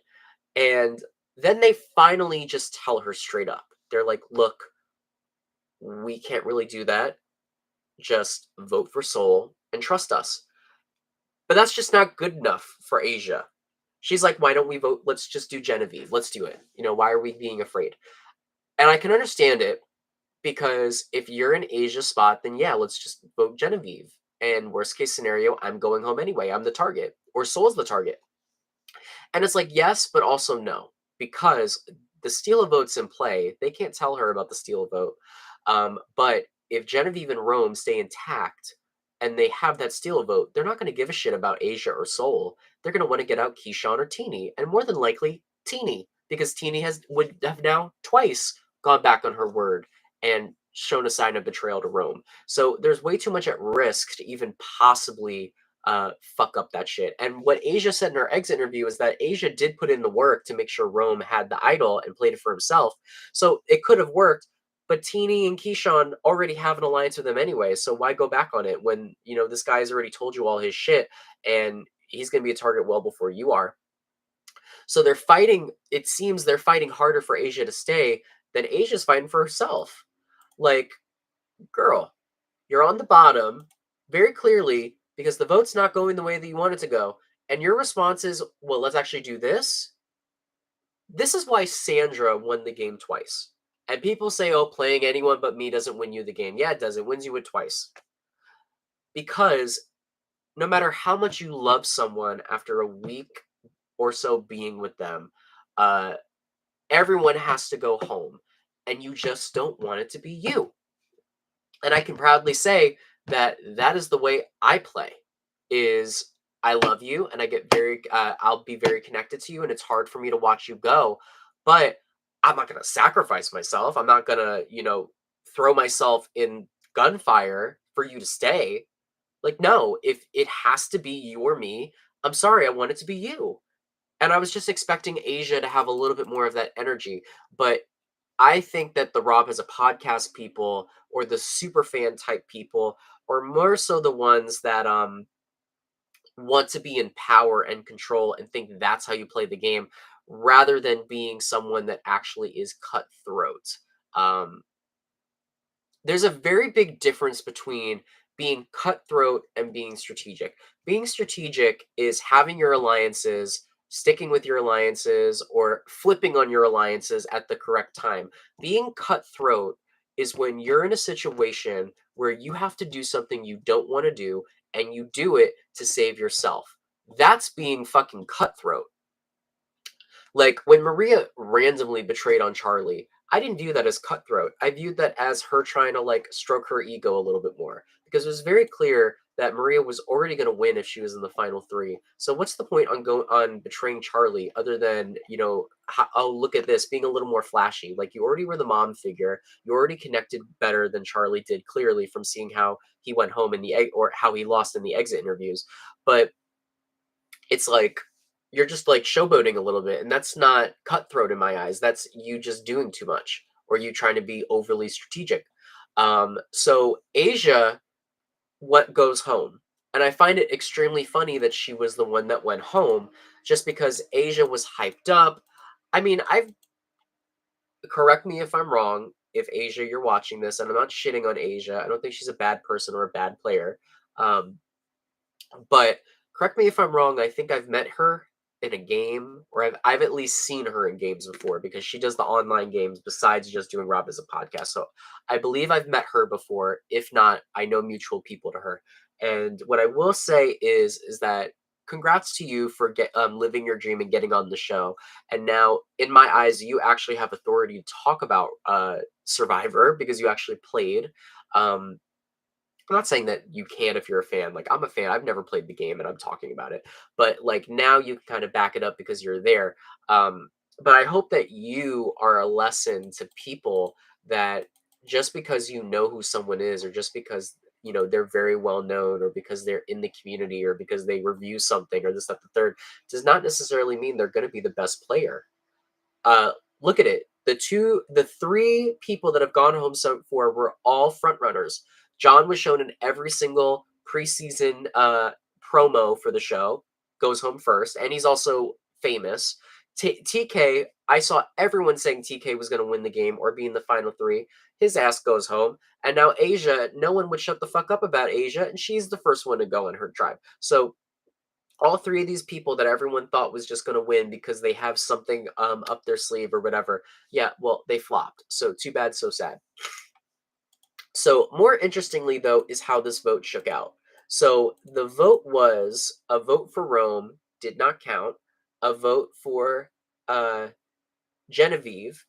And then they finally just tell her straight up. They're like, look, we can't really do that. Just vote for Soul and trust us. But that's just not good enough for Asia. She's like, why don't we vote? Let's just do Genevieve. Let's do it. Why are we being afraid? And I can understand it because if you're in Asia's spot, then yeah, let's just vote Genevieve. And worst case scenario, I'm going home anyway. I'm the target, or Soul's the target. And it's like, yes, but also no, because the steal a vote's in play. They can't tell her about the steal a vote. But if Genevieve and Rome stay intact and they have that steal a vote, they're not going to give a shit about Asia or Soul. They're going to want to get out Keyshawn or Teeny, and more than likely Teeny, because Teeny would have now twice gone back on her word and shown a sign of betrayal to Rome. So there's way too much at risk to even possibly fuck up that shit. And what Asia said in her exit interview is that Asia did put in the work to make sure Rome had the idol and played it for himself. So it could have worked, but Teeny and Keyshawn already have an alliance with him anyway. So why go back on it when, this guy's already told you all his shit and he's going to be a target well before you are. So they're fighting, it seems they're fighting harder for Asia to stay than Asia's fighting for herself. Like, girl, you're on the bottom very clearly because the vote's not going the way that you want it to go. And your response is, well, let's actually do this. This is why Sandra won the game twice. And people say, oh, playing anyone but me doesn't win you the game. Yeah, it does. It wins you it twice. Because no matter how much you love someone after a week or so being with them, uh, everyone has to go home. And you just don't want it to be you. And I can proudly say that that is the way I play. Is I love you and I get I'll be very connected to you and it's hard for me to watch you go, but I'm not going to sacrifice myself. I'm not going to, throw myself in gunfire for you to stay. Like, no, if it has to be you or me, I'm sorry, I want it to be you. And I was just expecting Asia to have a little bit more of that energy, but I think that the Rob has a podcast people or the super fan type people, or more so the ones that want to be in power and control and think that's how you play the game, rather than being someone that actually is cutthroat. Um, there's a very big difference between being cutthroat and being strategic. Being strategic is having your alliances, sticking with your alliances, or flipping on your alliances at the correct time. Being cutthroat is when you're in a situation where you have to do something you don't want to do and you do it to save yourself. That's being fucking cutthroat. Like when Maria randomly betrayed on Charlie, I didn't view that as cutthroat. I viewed that as her trying to like stroke her ego a little bit more because it was very clear that Maria was already going to win if she was in the final three. So what's the point on betraying Charlie other than oh, look at this, being a little more flashy? Like you already were the mom figure, you already connected better than Charlie did clearly from seeing how he went home in the egg or how he lost in the exit interviews. But it's like you're just like showboating a little bit, and that's not cutthroat in my eyes. That's you just doing too much or you trying to be overly strategic. So Asia, what goes home? And I find it extremely funny that she was the one that went home just because Asia was hyped up. I mean, I've correct me if I'm wrong. If Asia, you're watching this, and I'm not shitting on Asia. I don't think she's a bad person or a bad player. Um, but correct me if I'm wrong, I think I've met her in a game, or I've at least seen her in games before because she does the online games besides just doing Rob as a podcast. So I believe I've met her before. If not, I know mutual people to her. And what I will say is that congrats to you for living your dream and getting on the show. And now, in my eyes, you actually have authority to talk about Survivor because you actually played. Um, I'm not saying that you can't if you're a fan. Like I'm a fan. I've never played the game and I'm talking about it. But like now you can kind of back it up because you're there. But I hope that you are a lesson to people that just because you know who someone is, or just because they're very well known, or because they're in the community, or because they review something, or this, that, the third, does not necessarily mean they're going to be the best player. uh, Look at it. The three people that have gone home so far were all front runners. John was shown in every single preseason promo for the show. Goes home first, and he's also famous. TK, I saw everyone saying TK was going to win the game or be in the final three. His ass goes home, and now Asia. No one would shut the fuck up about Asia, and she's the first one to go in her tribe. So all three of these people that everyone thought was just going to win because they have something up their sleeve or whatever, yeah, well, they flopped. So too bad, so sad. So more interestingly though is how this vote shook out. So the vote was a vote for Rome did not count, a vote for uh, Genevieve,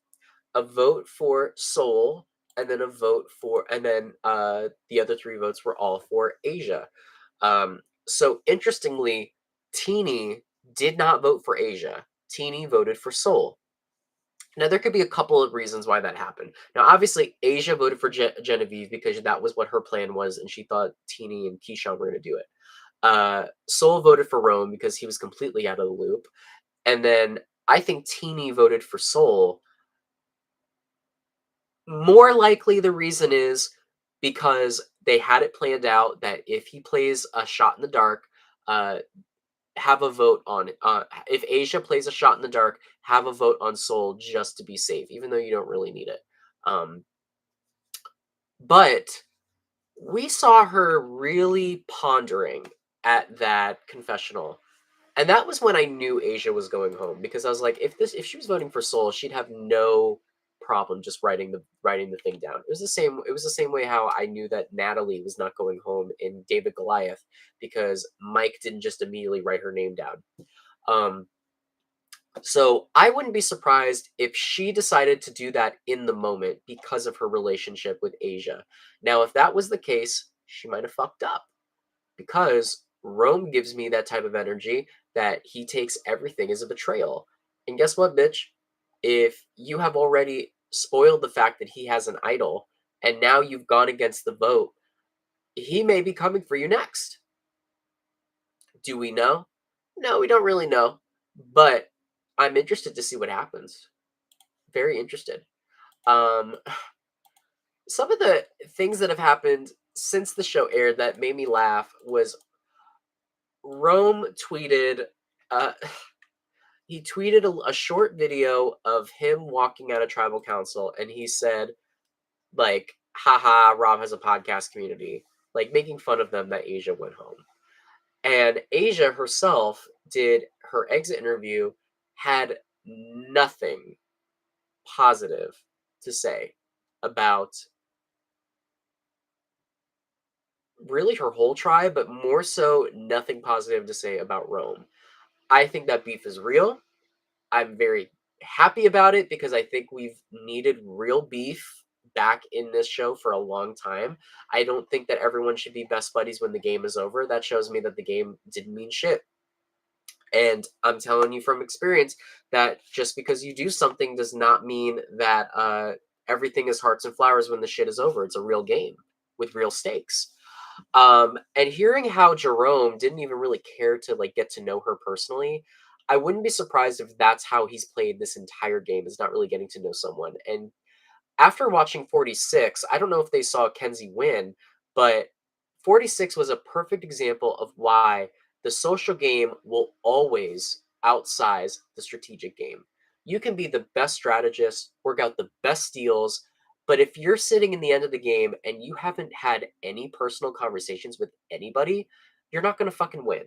a vote for Seoul, and then the other three votes were all for Asia. So interestingly, Teeny did not vote for Asia. Teeny voted for Seoul. Now there could be a couple of reasons why that happened. Now obviously Asia voted for Genevieve because that was what her plan was, and she thought Teeny and Keyshawn were going to do it. Seoul voted for Rome because he was completely out of the loop, and then I think Teeny voted for Seoul. More likely, the reason is because they had it planned out that if he plays a shot in the dark, uh, have a vote on it. If Asia plays a shot in the dark, have a vote on Soul just to be safe, even though you don't really need it. Um, but we saw her really pondering at that confessional. And that was when I knew Asia was going home, because I was like, if she was voting for Soul, she'd have no problem just writing the thing down. It was the same way how I knew that Natalie was not going home in David Goliath, because Mike didn't just immediately write her name down. Um, so I wouldn't be surprised if she decided to do that in the moment because of her relationship with Asia. Now, if that was the case, she might have fucked up, because Rome gives me that type of energy that he takes everything as a betrayal. And guess what, bitch? If you have already spoiled the fact that he has an idol, and now you've gone against the vote, he may be coming for you next. Do we know? No, we don't really know. But I'm interested to see what happens. Very interested. Um, some of the things that have happened since the show aired that made me laugh was Rome tweeted. Uh, he tweeted a short video of him walking out of tribal council, and he said, like, haha, Rob has a podcast community, like making fun of them that Asia went home. And Asia herself did her exit interview, had nothing positive to say about really her whole tribe, but more so nothing positive to say about Rome. I think that beef is real. I'm very happy about it because I think we've needed real beef back in this show for a long time. I don't think that everyone should be best buddies when the game is over. That shows me that the game didn't mean shit. And I'm telling you from experience that just because you do something does not mean that everything is hearts and flowers when the shit is over. It's a real game with real stakes. And hearing how Jerome didn't even really care to like get to know her personally, I wouldn't be surprised if that's how he's played this entire game, is not really getting to know someone. And after watching 46, I don't know if they saw Kenzie win, but 46 was a perfect example of why the social game will always outsize the strategic game. You can be the best strategist, work out the best deals, but if you're sitting in the end of the game and you haven't had any personal conversations with anybody, you're not going to fucking win.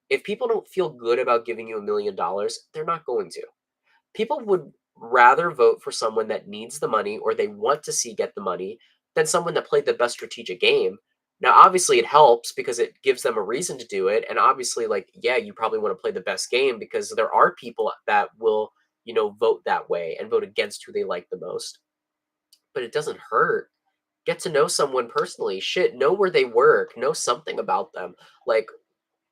If people don't feel good about giving you $1 million, they're not going to. People would rather vote for someone that needs the money or they want to see get the money than someone that played the best strategic game. Now, obviously, it helps because it gives them a reason to do it. And obviously, like, yeah, you probably want to play the best game because there are people that will, vote that way and vote against who they like the most. But it doesn't hurt. Get to know someone personally. Shit, know where they work, know something about them. Like,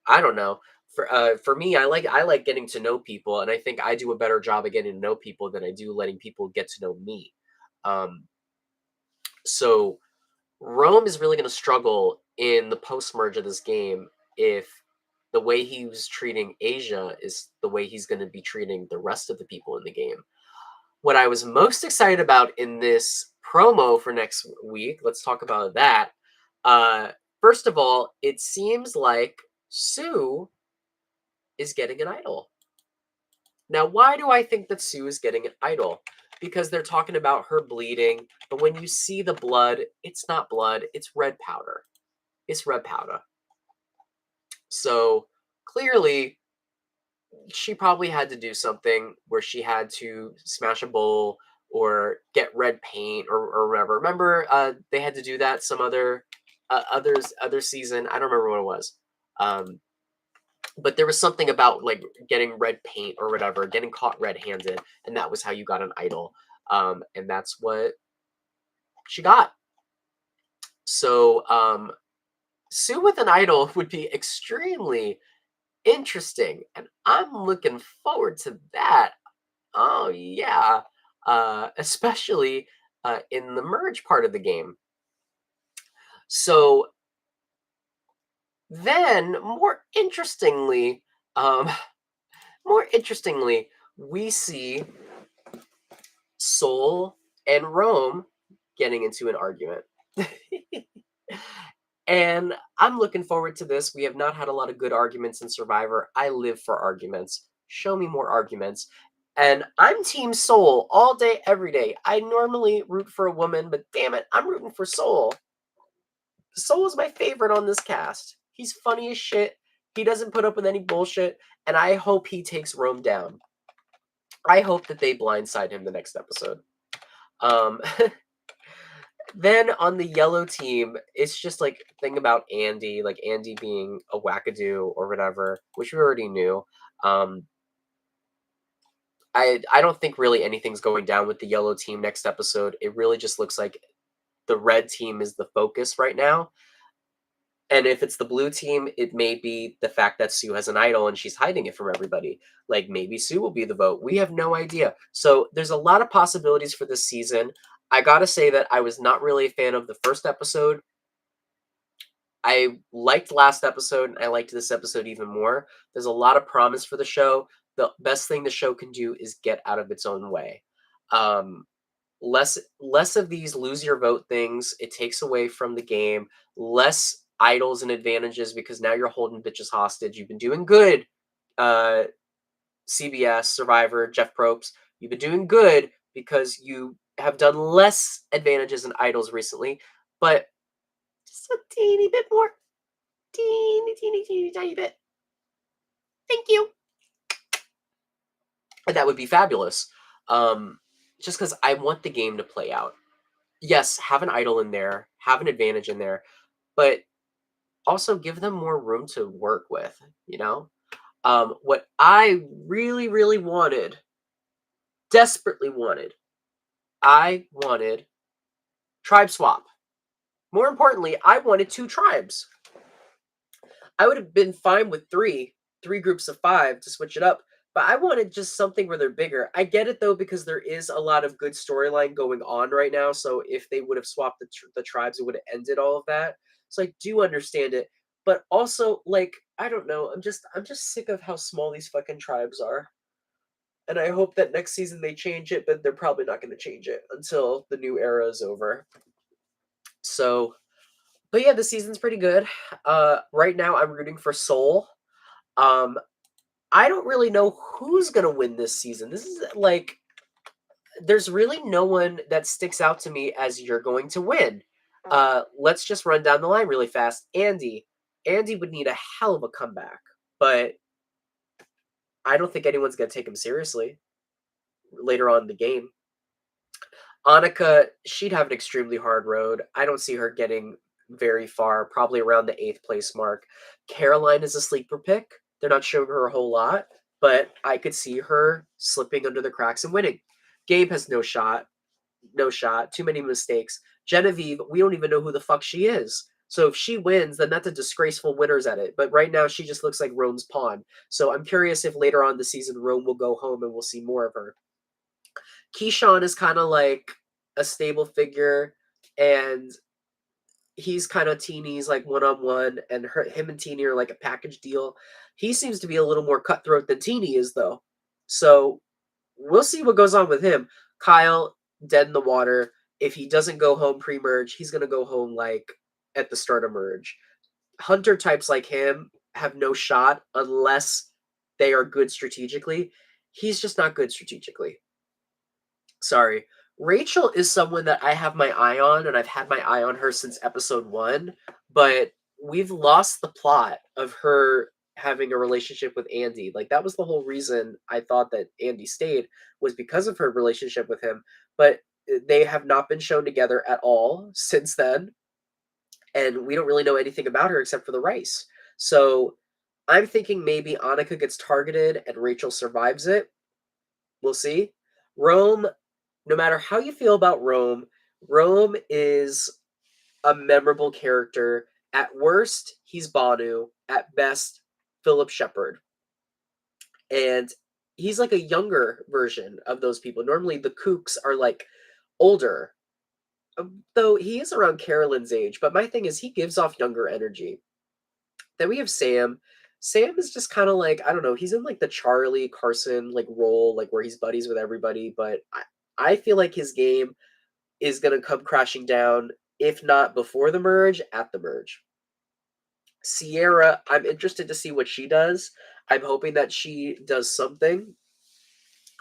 I don't know. For me, I like getting to know people, and I think I do a better job of getting to know people than I do letting people get to know me. Um, so Rome is really going to struggle in the post merge of this game if the way he was treating Asia is the way he's going to be treating the rest of the people in the game. What I was most excited about in this promo for next week, let's talk about that. Uh, First of all, it seems like Sue is getting an idol. Now, why do I think that Sue is getting an idol? Because they're talking about her bleeding, but when you see the blood, it's not blood, it's red powder. It's red powder. So clearly, she probably had to do something where she had to smash a bowl or get red paint or whatever. Remember, they had to do that some other season. I don't remember what it was. But there was something about like getting red paint or whatever, getting caught red-handed, and that was how you got an idol. And that's what she got. So Sue with an idol would be extremely interesting, and I'm looking forward to that. Oh yeah, especially in the merge part of the game. So then, um, more interestingly, we see Seoul and Rome getting into an argument. And I'm looking forward to this. We have not had a lot of good arguments in Survivor. I live for arguments. Show me more arguments. And I'm Team Soul all day, every day. I normally root for a woman, but damn it, I'm rooting for Soul. Soul is my favorite on this cast. He's funny as shit. He doesn't put up with any bullshit. And I hope he takes Rome down. I hope that they blindside him the next episode. Um, Then on the yellow team, it's just like thing about Andy, like Andy being a wackadoo or whatever, which we already knew. Um, I don't think really anything's going down with the yellow team next episode. It really just looks like the red team is the focus right now. And if it's the blue team, it may be the fact that Sue has an idol and she's hiding it from everybody. Like maybe Sue will be the vote. We have no idea. So there's a lot of possibilities for this season. I gotta say that I was not really a fan of the first episode. I liked last episode and I liked this episode even more. There's a lot of promise for the show. The best thing the show can do is get out of its own way. Um, less of these lose your vote things. It takes away from the game. Less idols and advantages because now you're holding bitches hostage. You've been doing good, uh, CBS, Survivor, Jeff Probst. You've been doing good because you have done less advantages and idols recently, but just a teeny bit more. Teeny, teeny, teeny, tiny bit. Thank you. And that would be fabulous. Just because I want the game to play out. Yes, have an idol in there, have an advantage in there, but also give them more room to work with, you know? What I really, really wanted, desperately wanted, I wanted tribe swap. More importantly, I wanted two tribes. I would have been fine with three groups of five to switch it up. But I wanted just something where they're bigger. I get it though because there is a lot of good storyline going on right now. So if they would have swapped the tribes, it would have ended all of that. So I do understand it. But also, like I don't know, I'm just sick of how small these fucking tribes are. And I hope that next season they change it, but they're probably not going to change it until the new era is over. So, but yeah, the season's pretty good. Right now I'm rooting for Seoul. Um, I don't really know who's gonna win this season. This is like there's really no one that sticks out to me as you're going to win. Let's just run down the line really fast. Andy. Andy would need a hell of a comeback, but I don't think anyone's gonna take him seriously later on in the game. Annika, she'd have an extremely hard road. I don't see her getting very far, probably around the eighth place mark. Caroline is a sleeper pick. They're not showing her a whole lot, but I could see her slipping under the cracks and winning. Gabe has no shot. No shot. Too many mistakes. Genevieve, we don't even know who the fuck she is. So if she wins, then that's a disgraceful winner's edit. But right now, she just looks like Rome's pawn. So I'm curious if later on the season, Rome will go home and we'll see more of her. Keyshawn is kind of like a stable figure, and he's kind of Teeny's like one on one, and him and Teeny are like a package deal. He seems to be a little more cutthroat than Teeny is, though. So we'll see what goes on with him. Kyle, dead in the water. If he doesn't go home pre merge, he's going to go home like at the start of merge. Hunter types like him have no shot unless they are good strategically. He's just not good strategically. Sorry. Rachel is someone that I have my eye on, and I've had my eye on her since episode 1, but we've lost the plot of her having a relationship with Andy. Like, that was the whole reason I thought that Andy stayed, was because of her relationship with him, but they have not been shown together at all since then, and we don't really know anything about her except for the rice. So, I'm thinking maybe Annika gets targeted and Rachel survives it. We'll see. Rome, no matter how you feel about Rome, Rome is a memorable character. At worst, he's Banu. At best, Philip Shepard. And he's like a younger version of those people. Normally, the kooks are like older, though he is around Carolyn's age. But my thing is, he gives off younger energy. Then we have Sam. Sam is just kind of like, I don't know, he's in like the Charlie Carson like role, like where he's buddies with everybody. But I feel like his game is going to come crashing down, if not before the merge, at the merge. Sierra, I'm interested to see what she does. I'm hoping that she does something.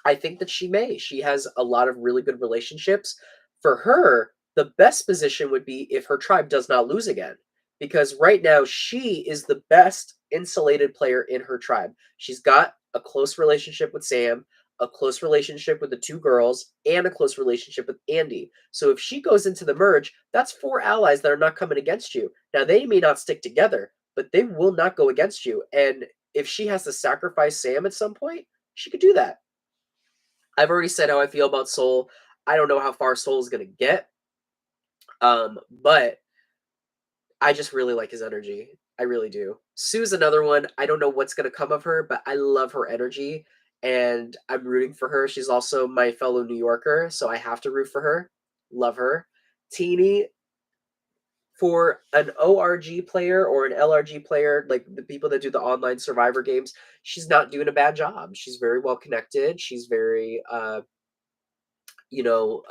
I think that she may. She has a lot of really good relationships. For her, the best position would be if her tribe does not lose again. Because right now, she is the best insulated player in her tribe. She's got a close relationship with Sam, a close relationship with the two girls, and a close relationship with Andy. So if she goes into the merge, that's 4 allies that are not coming against you. Now, they may not stick together, but they will not go against you. And if she has to sacrifice Sam at some point, she could do that. I've already said how I feel about Soul. I don't know how far Soul is going to get, but I just really like his energy. I really do. Sue's another one. I don't know what's going to come of her, but I love her energy, and I'm rooting for her. She's also my fellow New Yorker, so I have to root for her. Love her. Teeny, for an ORG player or an LRG player, like the people that do the online survivor games, she's not doing a bad job. She's very well connected. She's very you know,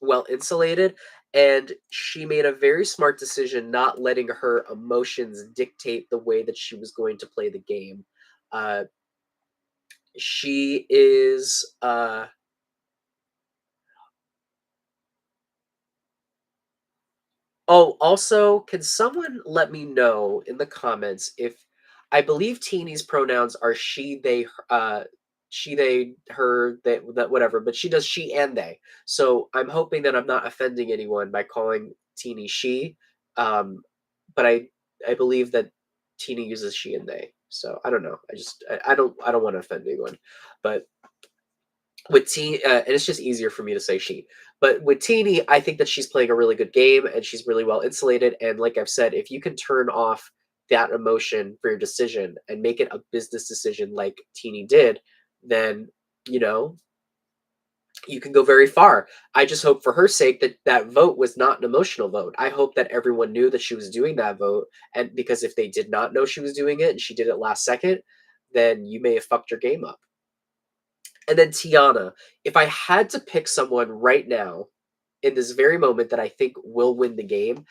well insulated. And she made a very smart decision not letting her emotions dictate the way that she was going to play the game. Uh, she is Oh, also, can someone let me know in the comments if I believe Teeny's pronouns are she, they, her, that whatever, but she does she and they. So I'm hoping that I'm not offending anyone by calling Teeny she. Um, but I believe that Teeny uses she and they. So I don't know. I don't want to offend anyone, but with and it's just easier for me to say she. But with Teeny, I think that she's playing a really good game and she's really well insulated. And like I've said, if you can turn off that emotion for your decision and make it a business decision like Teeny did, then you know you can go very far. I just hope for her sake that that vote was not an emotional vote. I hope that everyone knew that she was doing that vote, and because if they did not know she was doing it and she did it last second, then you may have fucked your game up. And then Tiana, if I had to pick someone right now in this very moment that I think will win the game,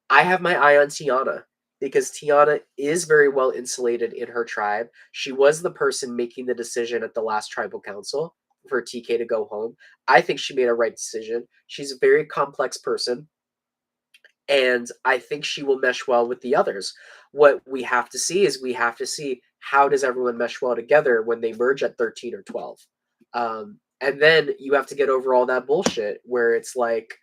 I have my eye on Tiana because Tiana is very well insulated in her tribe. She was the person making the decision at the last tribal council for TK to go home. I think she made a right decision. She's a very complex person, and I think she will mesh well with the others. What we have to see is we have to see how does everyone mesh well together when they merge at 13 or 12. And then you have to get over all that bullshit where it's like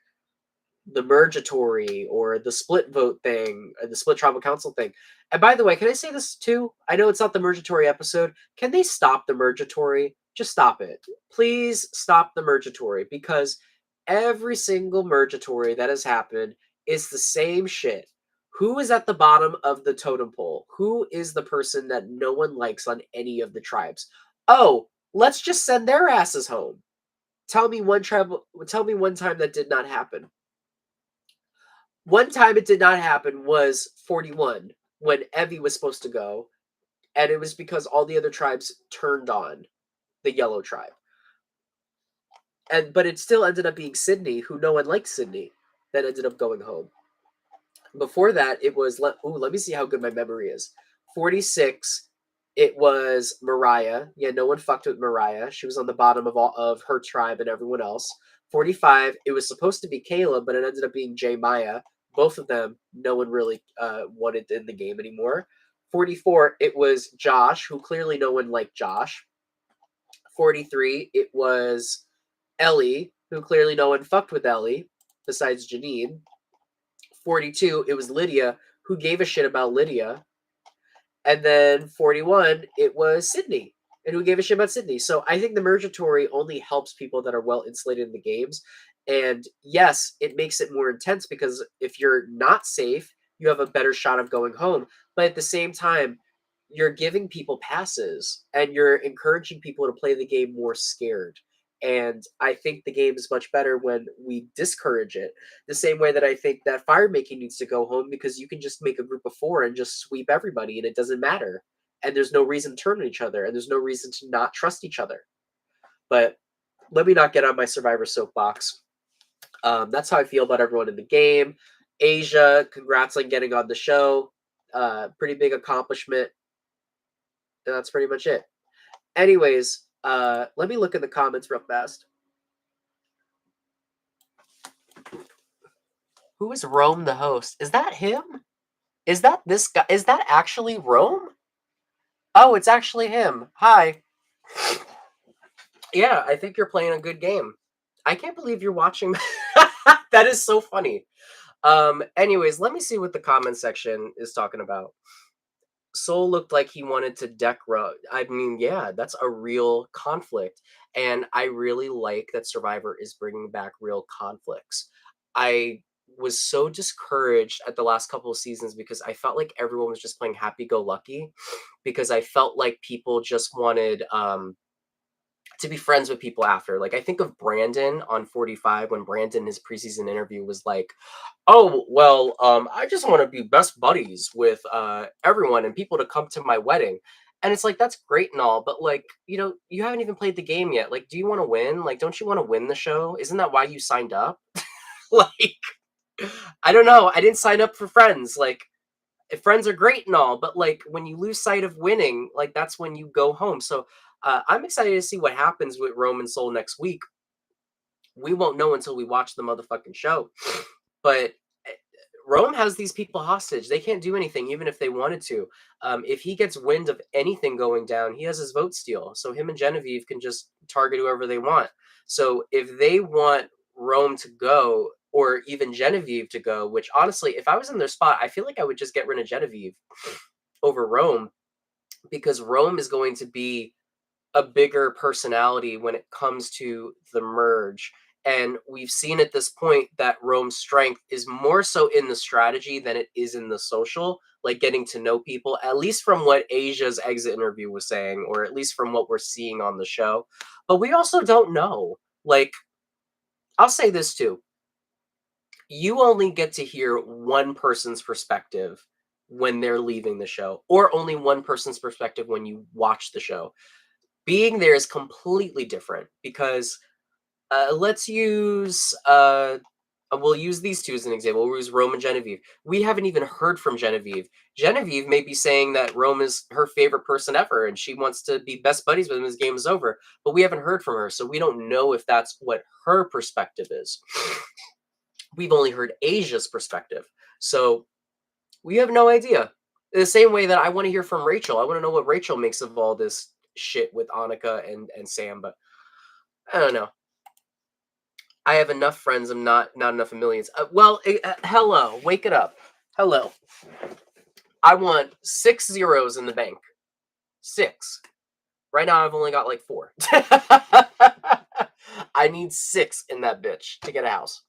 the mergatory or the split vote thing, or the split tribal council thing. And by the way, can I say this too? I know it's not the mergatory episode. Can they stop the mergatory? Just stop it. Please stop the mergatory because every single mergatory that has happened is the same shit. Who is at the bottom of the totem pole? Who is the person that no one likes on any of the tribes? Oh, let's just send their asses home. Tell me one tribe. Tell me one time that did not happen. One time it did not happen was 41 when Evie was supposed to go, and it was because all the other tribes turned on the yellow tribe. And but it still ended up being Sydney, who no one liked Sydney, that ended up going home. Before that, it was let me see how good my memory is. 46, it was Mariah. Yeah, no one fucked with Mariah. She was on the bottom of all of her tribe and everyone else. 45, it was supposed to be Kayla, but it ended up being J Maya. Both of them, no one really wanted in the game anymore. 44, it was Josh, who clearly no one liked Josh. 43, it was Ellie, who clearly no one fucked with Ellie, besides Janine. 42, it was Lydia, who gave a shit about Lydia. And then 41, it was Sydney, and who gave a shit about Sydney. So I think the Mergatory only helps people that are well insulated in the games. And yes, it makes it more intense because if you're not safe, you have a better shot of going home. But at the same time, you're giving people passes and you're encouraging people to play the game more scared. And I think the game is much better when we discourage it. The same way that I think that fire making needs to go home because you can just make a group of 4 and just sweep everybody and it doesn't matter. And there's no reason to turn on each other and there's no reason to not trust each other. But let me not get on my Survivor soapbox. That's how I feel about everyone in the game. Asia, congrats on getting on the show. Pretty big accomplishment. And that's pretty much it. Anyways, let me look in the comments real fast. Who is Rome the host? Is that him? Is that this guy? Is that actually Rome? Oh, it's actually him. Hi. Yeah, I think you're playing a good game. I can't believe you're watching. That is so funny. Anyways, let me see what the comment section is talking about. Soul looked like he wanted to deck Row. I mean, yeah, that's a real conflict. And I really like that Survivor is bringing back real conflicts. I was so discouraged at the last couple of seasons because I felt like everyone was just playing happy go lucky because I felt like people just wanted to be friends with people after. Like I think of Brandon on 45 when Brandon his preseason interview was like, "Oh, well, I just want to be best buddies with everyone and people to come to my wedding." And it's like that's great and all, but like, you haven't even played the game yet. Like, do you want to win? Like, don't you want to win the show? Isn't that why you signed up? Like, I don't know. I didn't sign up for friends. Like, friends are great and all, but like when you lose sight of winning, like that's when you go home. So I'm excited to see what happens with Roman Soul next week. We won't know until we watch the motherfucking show. But Rome has these people hostage. They can't do anything, even if they wanted to. If he gets wind of anything going down, he has his vote steal. So him and Genevieve can just target whoever they want. So if they want Rome to go, or even Genevieve to go, which honestly, if I was in their spot, I feel like I would just get rid of Genevieve over Rome because Rome is going to be a bigger personality when it comes to the merge. And we've seen at this point that Rome's strength is more so in the strategy than it is in the social, like getting to know people, at least from what Asia's exit interview was saying, or at least from what we're seeing on the show. But we also don't know. Like, I'll say this too. You only get to hear one person's perspective when they're leaving the show, or only one person's perspective when you watch the show. Being there is completely different because let's use we'll use these two as an example. We'll use Rome and Genevieve. We haven't even heard from Genevieve. Genevieve may be saying that Rome is her favorite person ever and she wants to be best buddies with him as game is over, but we haven't heard from her, so we don't know if that's what her perspective is. We've only heard Asia's perspective, so we have no idea. In the same way that I want to hear from Rachel. I want to know what Rachel makes of all this shit with Annika and Sam, but I don't know. I have enough friends. I'm not enough of millions. Hello, wake it up. Hello. I want 6 zeros in the bank. 6. Right now, I've only got like 4. I need 6 in that bitch to get a house.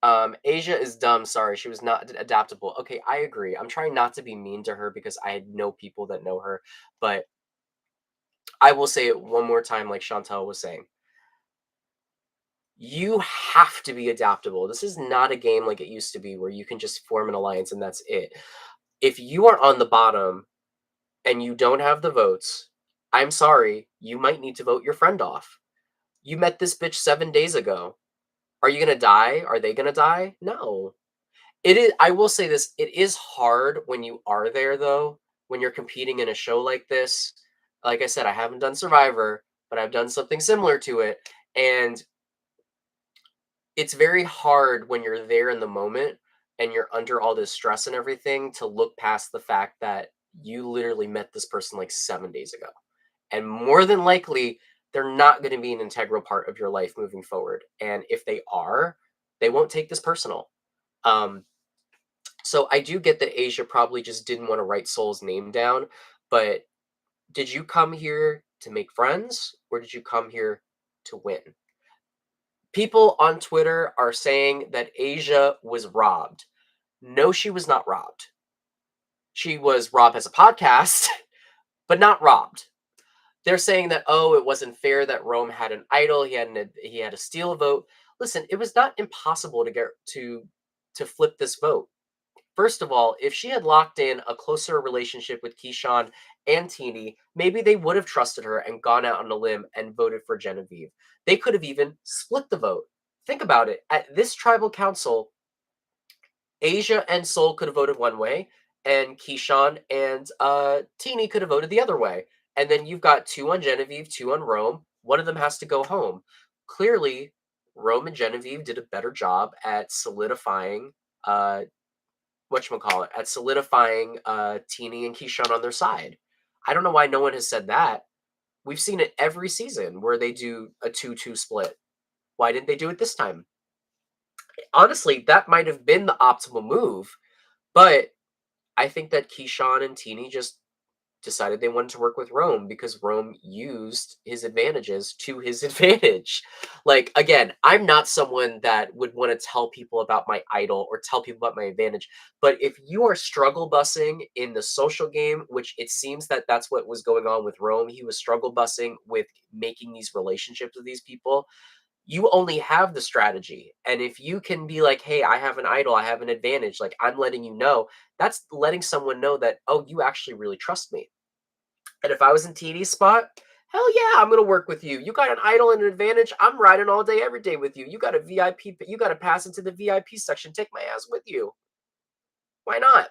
Asia is dumb. Sorry, she was not adaptable. Okay, I agree. I'm trying not to be mean to her because I know people that know her, but I will say it one more time, like Chantel was saying. You have to be adaptable. This is not a game like it used to be where you can just form an alliance and that's it. If you are on the bottom and you don't have the votes, I'm sorry, you might need to vote your friend off. You met this bitch 7 days ago. Are you gonna die? Are they gonna die? No. It is. I will say this: it is hard when you are there, though. When you're competing in a show like this, like I said, I haven't done Survivor, but I've done something similar to it, and it's very hard when you're there in the moment and you're under all this stress and everything to look past the fact that you literally met this person like 7 days ago, and more than likely, they're not going to be an integral part of your life moving forward. And if they are, they won't take this personal. Um, So I do get that Asia probably just didn't want to write Soul's name down, but did you come here to make friends or did you come here to win? People on Twitter are saying that Asia was robbed. No, she was not robbed. She was robbed as a podcast, but not robbed. They're saying that oh, it wasn't fair that Rome had an idol. He had a steal vote. Listen, it was not impossible to get to flip this vote. First of all, if she had locked in a closer relationship with Keyshawn and Teeny, maybe they would have trusted her and gone out on a limb and voted for Genevieve. They could have even split the vote. Think about it. At this tribal council, Asia and Soul could have voted one way, and Keyshawn and Teeny could have voted the other way. And then you've got two on Genevieve, two on Rome. One of them has to go home. Clearly, Rome and Genevieve did a better job at solidifying whatchamacallit, at solidifying Teeny and Keyshawn on their side. I don't know why no one has said that. We've seen it every season where they do a 2-2 split. Why didn't they do it this time? Honestly, that might have been the optimal move, but I think that Keyshawn and Teeny just decided they wanted to work with Rome because Rome used his advantages to his advantage. Like, again, I'm not someone that would want to tell people about my idol or tell people about my advantage. But if you are struggle bussing in the social game, which it seems that that's what was going on with Rome, he was struggle bussing with making these relationships with these people. You only have the strategy. And if you can be like, hey, I have an idol, I have an advantage, like I'm letting you know, that's letting someone know that, oh, you actually really trust me. And if I was in TD's spot, hell yeah, I'm gonna work with you. You got an idol and an advantage. I'm riding all day, every day with you. You got a VIP. You got to pass into the VIP section. Take my ass with you. Why not?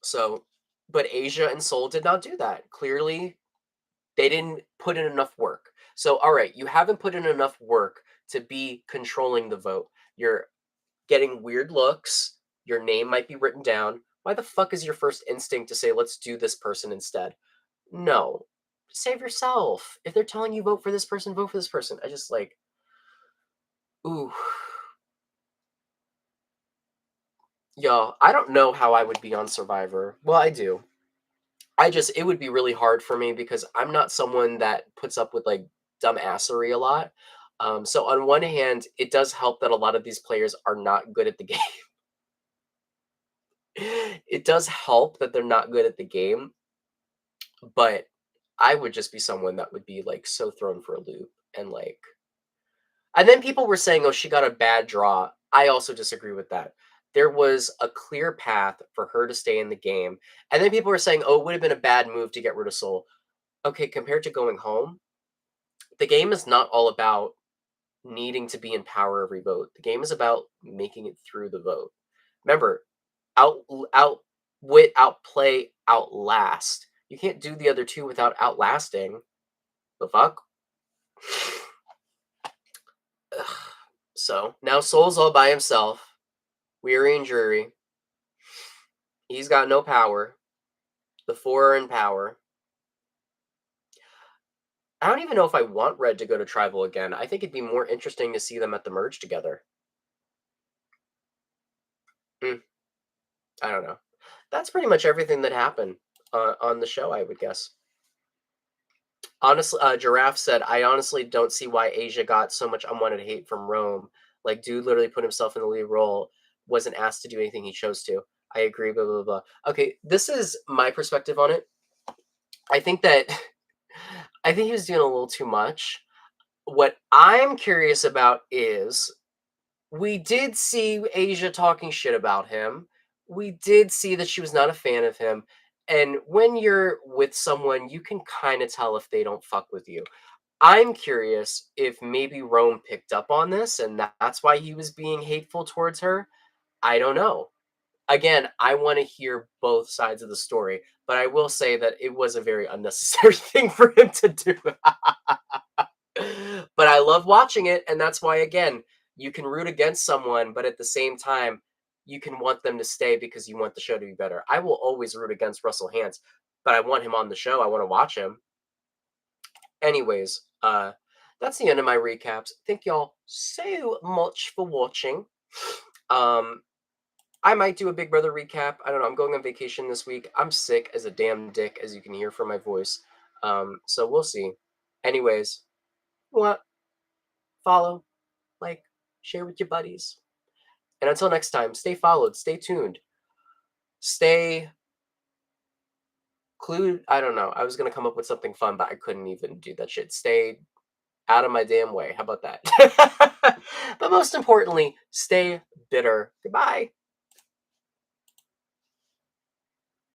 So, but Asia and Seoul did not do that. Clearly, they didn't put in enough work. So, all right, you haven't put in enough work to be controlling the vote. You're getting weird looks. Your name might be written down. Why the fuck is your first instinct to say, let's do this person instead? No. Save yourself. If they're telling you vote for this person, vote for this person. I just like, ooh. Yo, I don't know how I would be on Survivor. Well, I do. It would be really hard for me because I'm not someone that puts up with like dumbassery a lot. So on one hand, it does help that a lot of these players are not good at the game. It does help that they're not good at the game, but I would just be someone that would be like so thrown for a loop and like and then people were saying, "Oh, she got a bad draw." I also disagree with that. There was a clear path for her to stay in the game. And then people were saying, "Oh, it would have been a bad move to get rid of Soul." Okay, compared to going home, the game is not all about needing to be in power every vote. The game is about making it through the vote. Remember, out outwit, outplay, outlast. You can't do the other two without outlasting. The fuck? So now Soul's all by himself, weary and dreary. He's got no power. The four are in power. I don't even know if I want Red to go to Tribal again. I think it'd be more interesting to see them at the merge together. Mm, I don't know. That's pretty much everything that happened on the show, I would guess. Honestly, Giraffe said, I honestly don't see why Asia got so much unwanted hate from Rome. Like, dude literally put himself in the lead role, wasn't asked to do anything he chose to. I agree, blah, blah, blah. Okay, this is my perspective on it. I think that I think he was doing a little too much. What I'm curious about is we did see Asia talking shit about him. We did see that she was not a fan of him. And when you're with someone, you can kind of tell if they don't fuck with you. I'm curious if maybe Rome picked up on this and that's why he was being hateful towards her. I don't know. Again, I want to hear both sides of the story, but I will say that it was a very unnecessary thing for him to do. But I love watching it, and that's why, again, you can root against someone, but at the same time, you can want them to stay because you want the show to be better. I will always root against Russell Hantz, but I want him on the show. I want to watch him. Anyways, that's the end of my recaps. Thank y'all so much for watching. Um, I might do a Big Brother recap. I don't know. I'm going on vacation this week. I'm sick as a damn dick, as you can hear from my voice. So we'll see. Anyways, what? Follow, like, share with your buddies. And until next time, stay followed, stay tuned, stay clued. I don't know. I was gonna come up with something fun, but I couldn't even do that shit. Stay out of my damn way. How about that? But most importantly, stay bitter. Goodbye.